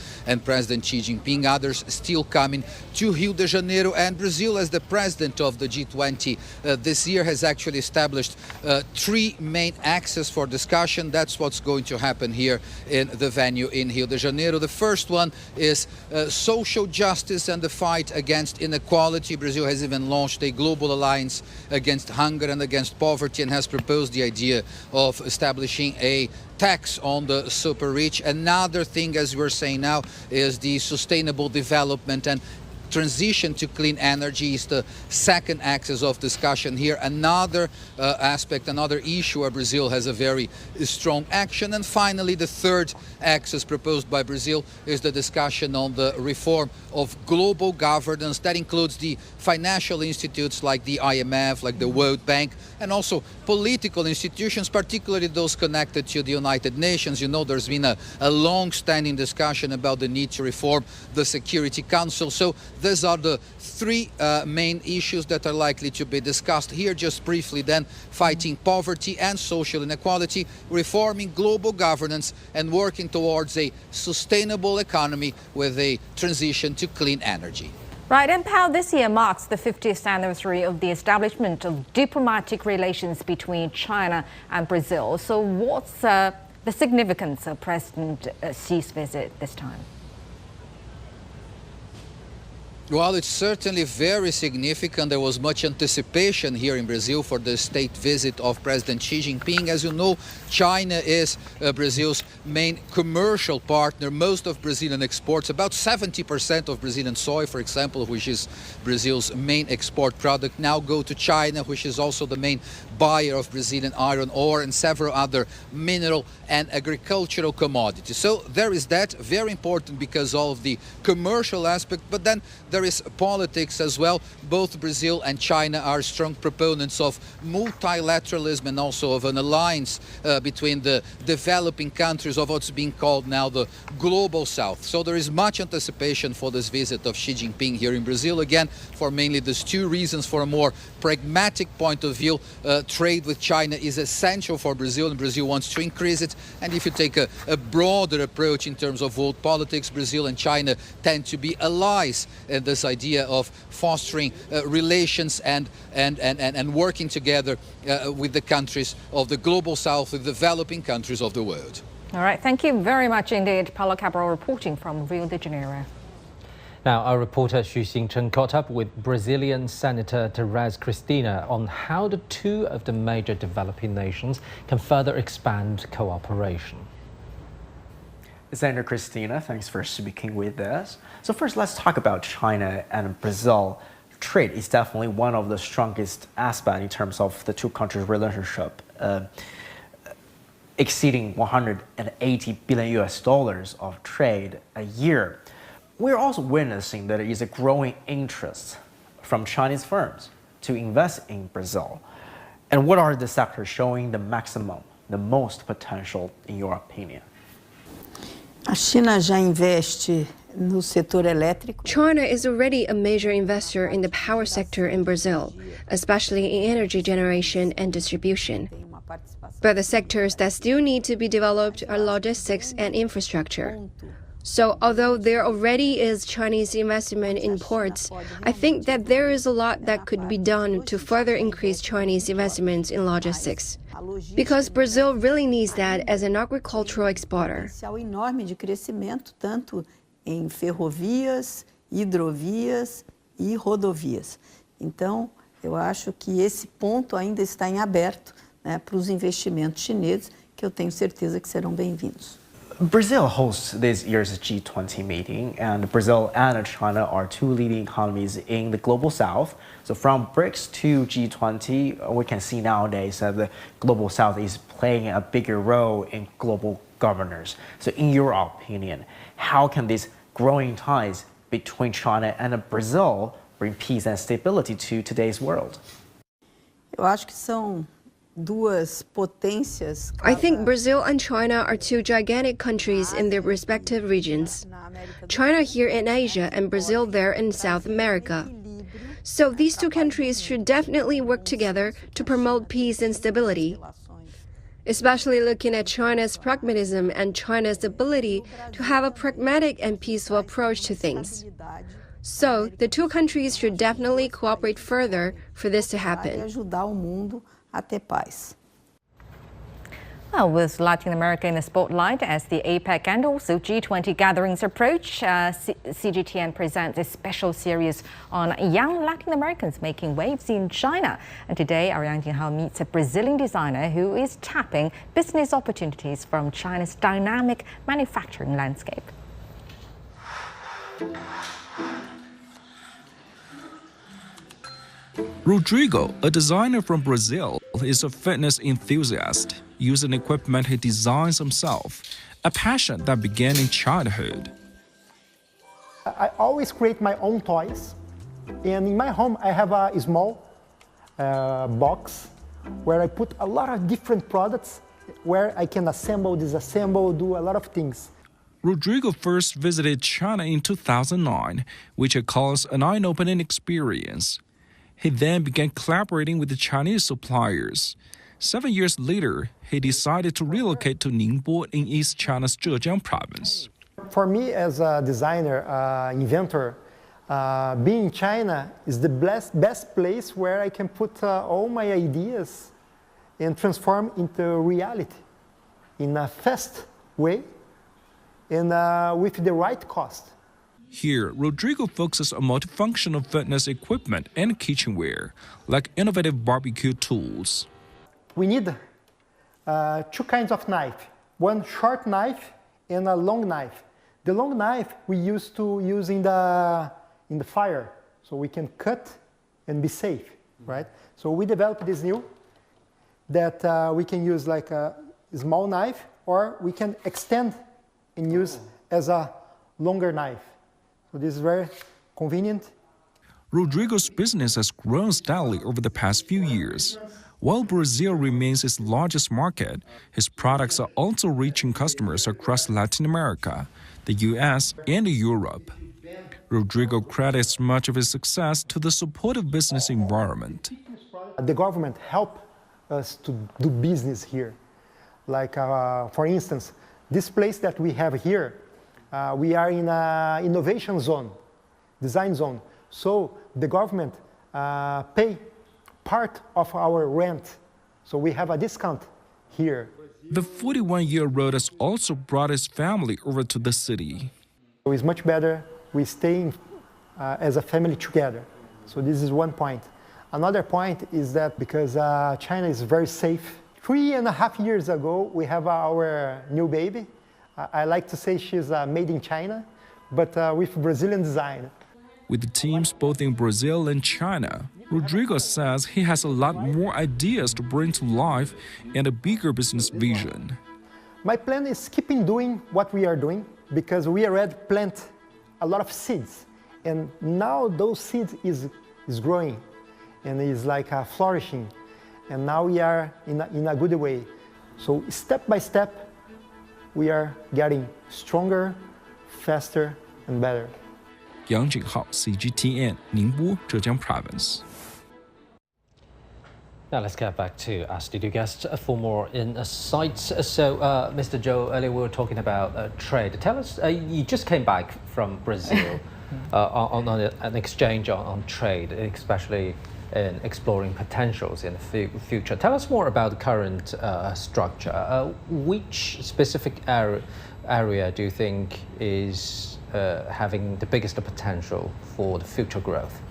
President Xi Jinping. Others still coming to Rio de Janeiro. And Brazil, as the president of the G20 this year, has actually established three main access for discussion. That's what's going to happen here in the venue in Rio de Janeiro. The first one is social justice and the fight against inequality. Brazil has even launched a global alliance against hunger and against poverty and has proposed the idea of establishing a tax on the super rich. Another thing, as we're saying now, is the sustainable development and transition to clean energy is the second axis of discussion here. Another aspect, another issue where Brazil has a very strong action. And finally, the third axis proposed by Brazil is the discussion on the reform of global governance. That includes the financial institutes like the IMF, like the World Bank, and also political institutions, particularly those connected to the United Nations. You know, there's been a long-standing discussion about the need to reform the Security Council. So these are the three main issues that are likely to be discussed here. Just briefly then, fighting poverty and social inequality, reforming global governance, and working towards a sustainable economy with a transition to clean energy. Right, and Pao, this year marks the 50th anniversary of the establishment of diplomatic relations between China and Brazil. So what's the significance of President Xi's visit this time? Well, it's certainly very significant. There was much anticipation here in Brazil for the state visit of President Xi Jinping. As you know, China is Brazil's main commercial partner. Most of Brazilian exports, about 70% of Brazilian soy, for example, which is Brazil's main export product, now go to China, which is also the main buyer of Brazilian iron ore and several other mineral and agricultural commodities. So there is that, very important because of the commercial aspect, but then there is politics as well. Both Brazil and China are strong proponents of multilateralism and also of an alliance between the developing countries of what's being called now the Global South. So there is much anticipation for this visit of Xi Jinping here in Brazil, again, for mainly these two reasons. For a more pragmatic point of view, trade with China is essential for Brazil, and Brazil wants to increase it. And if you take a broader approach in terms of world politics, Brazil and China tend to be allies in this idea of fostering relations and working together with the countries of the Global South, the developing countries of the world. All right, thank you very much indeed. Paulo Cabral reporting from Rio de Janeiro. Now, our reporter Xu Xingchen caught up with Brazilian Senator Teresa Cristina on how the two of the major developing nations can further expand cooperation. Senator Cristina, thanks for speaking with us. So first, let's talk about China and Brazil. Trade is definitely one of the strongest aspects in terms of the two countries' relationship, exceeding $180 billion of trade a year. We're also witnessing that there is a growing interest from Chinese firms to invest in Brazil. And what are the sectors showing the maximum, the most potential, in your opinion? China is already a major investor in the power sector in Brazil, especially in energy generation and distribution. But the sectors that still need to be developed are logistics and infrastructure. So although there already is Chinese investment in ports, I think that there is a lot that could be done to further increase Chinese investments in logistics. Because Brazil really needs that as an agricultural exporter. Enorme de crescimento, tanto em ferrovias, hidrovias e rodovias. Então, eu acho que esse ponto ainda está em aberto, né, para os investimentos chineses, que eu tenho certeza que serão bem-vindos. Brazil hosts this year's G20 meeting, and Brazil and China are two leading economies in the Global South. So from BRICS to G20, we can see nowadays that the Global South is playing a bigger role in global governance. So in your opinion, how can these growing ties between China and Brazil bring peace and stability to today's world? Eu acho que são duas potências. I think Brazil and China are two gigantic countries in their respective regions. China here in Asia and Brazil there in South America. So these two countries should definitely work together to promote peace and stability. Especially looking at China's pragmatism and China's ability to have a pragmatic and peaceful approach to things. So the two countries should definitely cooperate further for this to happen. Well, with Latin America in the spotlight as the APEC and also G20 gatherings approach, CGTN presents a special series on young Latin Americans making waves in China. And today, our Yang Jinghao meets a Brazilian designer who is tapping business opportunities from China's dynamic manufacturing landscape. Rodrigo, a designer from Brazil, is a fitness enthusiast, using equipment he designs himself, a passion that began in childhood. I always create my own toys, and in my home I have a small box where I put a lot of different products where I can assemble, disassemble, do a lot of things. Rodrigo first visited China in 2009, which he calls an eye-opening experience. He then began collaborating with the Chinese suppliers. 7 years later, he decided to relocate to Ningbo in East China's Zhejiang province. For me as a designer, inventor, being in China is the best place where I can put all my ideas and transform into reality in a fast way and with the right cost. Here, Rodrigo focuses on multifunctional fitness equipment and kitchenware, like innovative barbecue tools. We need two kinds of knife, one short knife and a long knife. The long knife we used to use in the fire, so we can cut and be safe, right? So we developed this new that we can use like a small knife, or we can extend and use as a longer knife. So this is very convenient. Rodrigo's business has grown steadily over the past few years. While Brazil remains its largest market, his products are also reaching customers across Latin America, the US, and Europe. Rodrigo credits much of his success to the supportive business environment. The government helped us to do business here. Like, for instance, this place that we have here, we are in an innovation zone, design zone. So the government pay part of our rent. So we have a discount here. The 41-year-old has also brought his family over to the city. So it's much better we staying as a family together. So this is one point. Another point is that because China is very safe. 3.5 years ago, we have our new baby. I like to say she's made in China, but with Brazilian design. With teams both in Brazil and China, Rodrigo says he has a lot more ideas to bring to life and a bigger business vision. My plan is keeping doing what we are doing because we already plant a lot of seeds. And now those seeds is growing and is like flourishing. And now we are in a good way. So step by step, we are getting stronger, faster, and better. Yang Jinghao, CGTN, Ningbo, Zhejiang Province. Now let's get back to our studio guests for more insights. So, Mr. Zhou, earlier we were talking about trade. Tell us, you just came back from Brazil on an exchange on trade, especially in exploring potentials in the future. Tell us more about the current structure. Which specific area do you think is having the biggest potential for the future growth?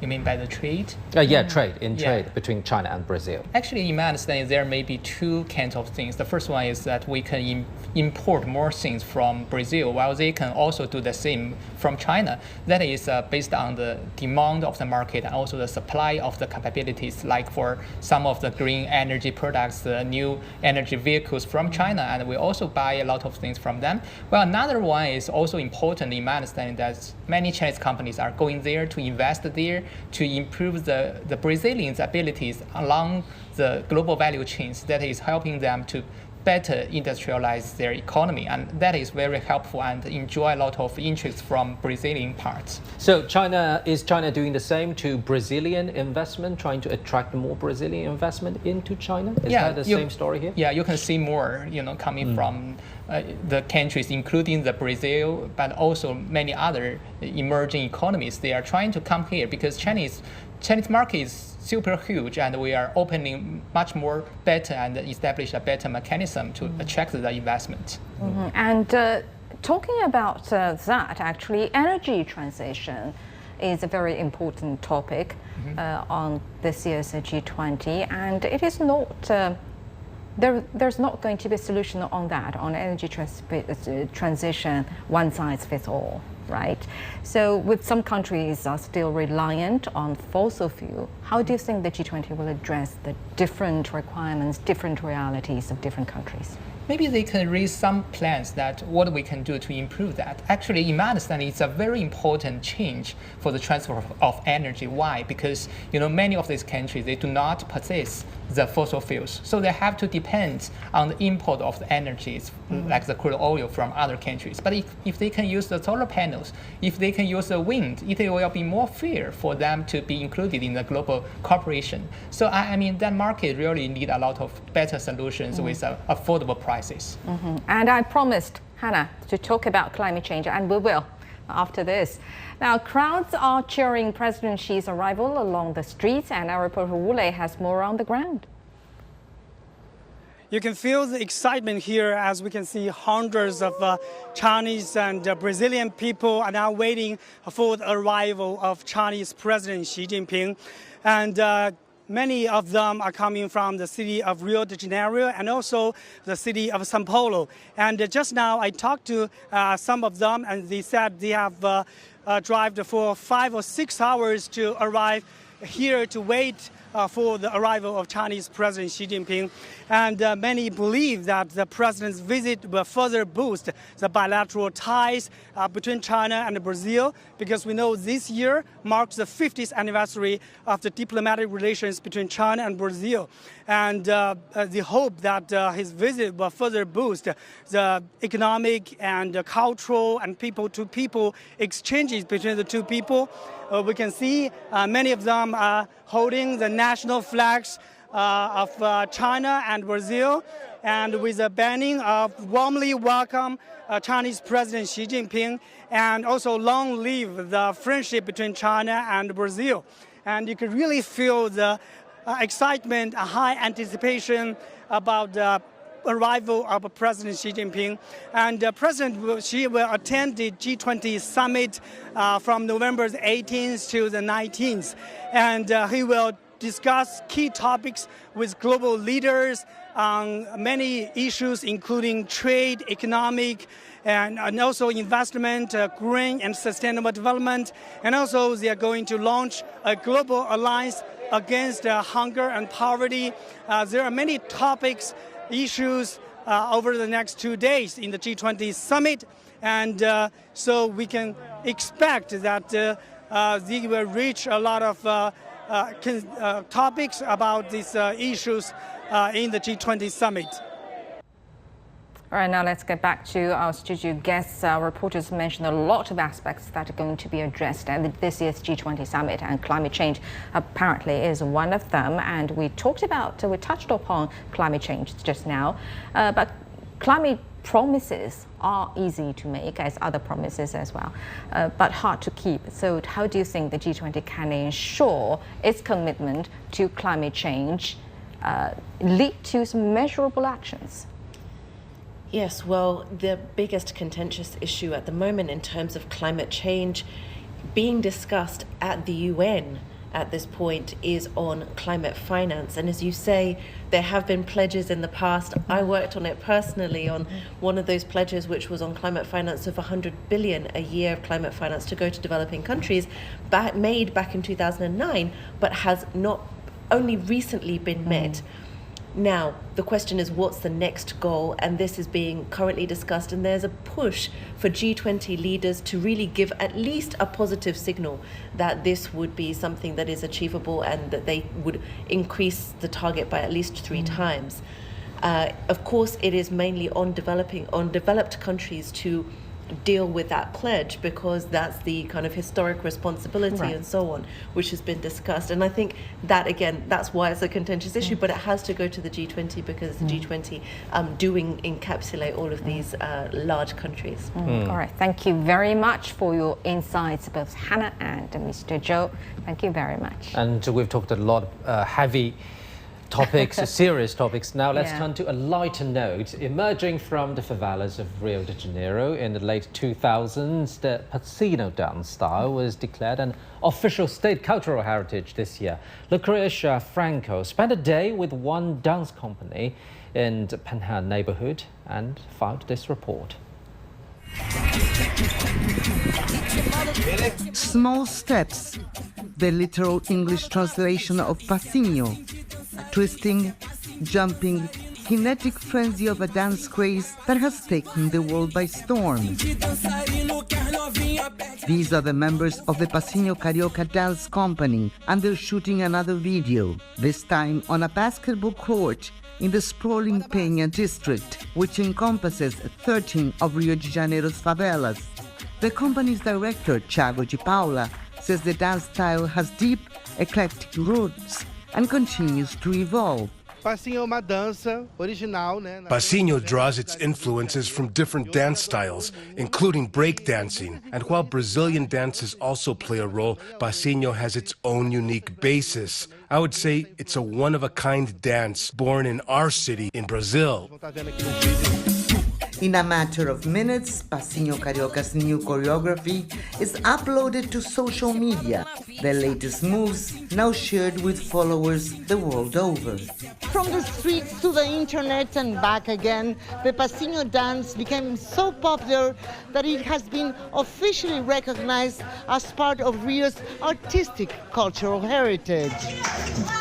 You mean by the trade? Yeah, trade between China and Brazil. Actually, in my understanding, there may be two kinds of things. The first one is that we can import more things from Brazil, while they can also do the same from China. That is based on the demand of the market and also the supply of the capabilities, like for some of the green energy products, the new energy vehicles from China, and we also buy a lot of things from them. Well, another one is also important in my understanding that many Chinese companies are going there to invest there, to improve the Brazilians' abilities along the global value chains. That is helping them to better industrialize their economy, and that is very helpful and enjoy a lot of interest from Brazilian parts. So is China doing the same to Brazilian investment, trying to attract more Brazilian investment into China? Is that the same story here? Yeah, you can see more, coming from the countries, including the Brazil, but also many other emerging economies. They are trying to come here because Chinese market is super huge, and we are opening much more better and establish a better mechanism to attract the investment. Mm-hmm. And talking about that, actually, energy transition is a very important topic on this year's G20, and it is not. There's not going to be a solution on that, on energy transition, one size fits all. right? So with some countries are still reliant on fossil fuel, how do you think the G20 will address the different requirements, different realities of different countries? Maybe they can raise some plans that what we can do to improve that. Actually, in my understanding, it's a very important change for the transfer of energy. Why? Because many of these countries, they do not possess the fossil fuels, so they have to depend on the import of the energies, like the crude oil from other countries. But if they can use the solar panels, if they can use the wind, it will be more fair for them to be included in the global cooperation. So I mean, that market really need a lot of better solutions with affordable prices. And I promised Hannah to talk about climate change, and we will after this. Now, crowds are cheering President Xi's arrival along the streets, and our reporter Wu Lei has more on the ground. You can feel the excitement here as we can see hundreds of Chinese and Brazilian people are now waiting for the arrival of Chinese President Xi Jinping. And many of them are coming from the city of Rio de Janeiro and also the city of São Paulo. And just now I talked to some of them, and they said they have driven for 5 or 6 hours to arrive here to wait for the arrival of Chinese President Xi Jinping. And many believe that the president's visit will further boost the bilateral ties between China and Brazil, because we know this year marks the 50th anniversary of the diplomatic relations between China and Brazil. And the hope that his visit will further boost the economic and cultural and people-to-people exchanges between the two people. We can see many of them are holding the national flags of China and Brazil, and with a banning of warmly welcome Chinese President Xi Jinping, and also long live the friendship between China and Brazil. And you could really feel the excitement, a high anticipation about the arrival of President Xi Jinping. And President Xi will attend the G20 Summit from November 18th to the 19th. And he will discuss key topics with global leaders on many issues, including trade, economic, and also investment, green and sustainable development. And also they are going to launch a global alliance against hunger and poverty. There are many topics, issues over the next 2 days in the G20 Summit. And so we can expect that they will reach a lot of topics about these issues in the G20 Summit. All right, now let's get back to our studio guests. Our reporters mentioned a lot of aspects that are going to be addressed at this year's G20 Summit, and climate change apparently is one of them. And we touched upon climate change just now, but climate promises are easy to make, as other promises as well, but hard to keep. So how do you think the G20 can ensure its commitment to climate change lead to some measurable actions? Yes, well, the biggest contentious issue at the moment in terms of climate change being discussed at the UN at this point is on climate finance. And as you say, there have been pledges in the past. I worked on it personally on one of those pledges, which was on climate finance of 100 billion a year of climate finance to go to developing countries, made back in 2009, but has not only recently been met. Now, the question is, what's the next goal? And this is being currently discussed, and there's a push for G20 leaders to really give at least a positive signal that this would be something that is achievable and that they would increase the target by at least 3 times. Of course, it is mainly on developed countries to deal with that pledge, because that's the kind of historic responsibility and so on, which has been discussed. And I think that, again, that's why it's a contentious issue, but it has to go to the G20 because the G20 do encapsulate all of these large countries. All right, thank you very much for your insights, both Hannah and Mr. Zhou. Thank you very much. And we've talked a lot of heavy topics, serious topics. Now let's turn to a lighter note. Emerging from the favelas of Rio de Janeiro in the late 2000s, the Pasino dance style was declared an official state cultural heritage this year. Lucrecia Franco spent a day with one dance company in the Penhan neighborhood and filed this report. Small steps, the literal English translation of passinho, twisting, jumping, kinetic frenzy of a dance craze that has taken the world by storm. These are the members of the Passinho Carioca Dance Company, and they're shooting another video, this time on a basketball court in the sprawling Penha district, which encompasses 13 of Rio de Janeiro's favelas. The company's director, Thiago de Paula, says the dance style has deep, eclectic roots and continues to evolve. Passinho draws its influences from different dance styles, including breakdancing. And while Brazilian dances also play a role, Passinho has its own unique basis. I would say it's a one-of-a-kind dance born in our city in Brazil. In a matter of minutes, Passinho Carioca's new choreography is uploaded to social media. The latest moves now shared with followers the world over. From the streets to the internet and back again, the Passinho dance became so popular that it has been officially recognized as part of Rio's artistic cultural heritage.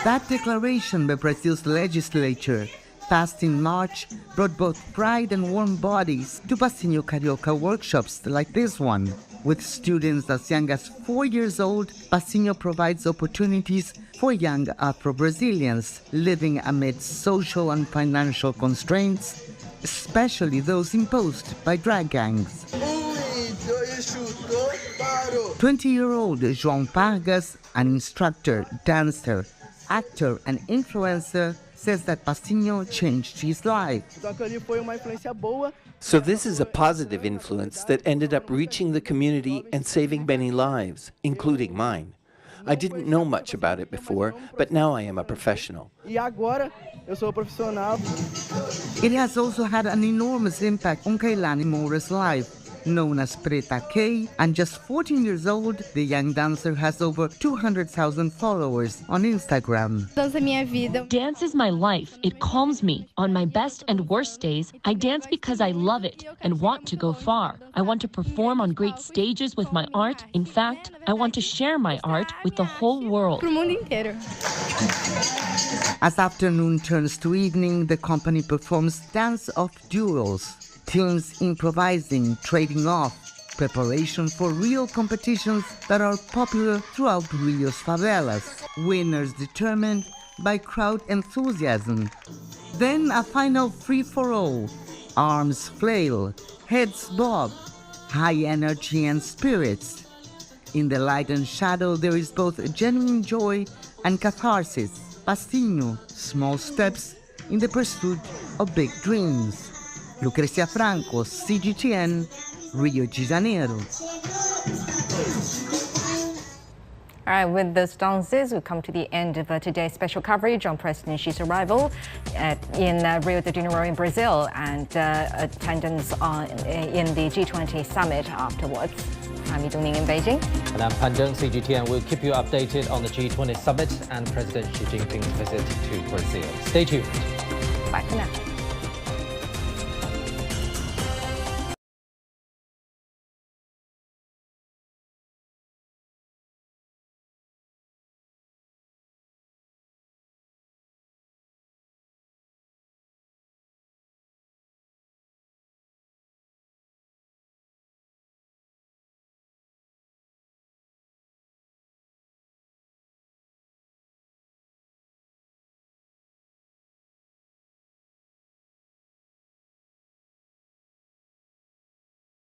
That declaration by Brazil's legislature, passed in March, brought both pride and warm bodies to Passinho Carioca workshops like this one. With students as young as 4 years old, Passinho provides opportunities for young Afro-Brazilians living amid social and financial constraints, especially those imposed by drag gangs. 20-year-old João Vargas, an instructor, dancer, actor and influencer, says that Passinho changed his life. So this is a positive influence that ended up reaching the community and saving many lives, including mine. I didn't know much about it before, but now I am a professional. It has also had an enormous impact on Kailani Moura's life. Known as Preta K, and just 14 years old, the young dancer has over 200,000 followers on Instagram. Dance is my life. It calms me. On my best and worst days, I dance because I love it and want to go far. I want to perform on great stages with my art. In fact, I want to share my art with the whole world. As afternoon turns to evening, the company performs dance-off duels. Teams improvising, trading off, preparation for real competitions that are popular throughout Rio's favelas, winners determined by crowd enthusiasm. Then a final free-for-all, arms flail, heads bob, high energy and spirits. In the light and shadow there is both genuine joy and catharsis. Passinho, small steps in the pursuit of big dreams. Lucrecia Franco, CGTN, Rio de Janeiro. All right, with those dances, we come to the end of today's special coverage on President Xi's arrival in Rio de Janeiro in Brazil and attendance in the G20 Summit afterwards. I'm Yidong in Beijing. And I'm Pan Zheng. CGTN will keep you updated on the G20 Summit and President Xi Jinping's visit to Brazil. Stay tuned. Bye for now.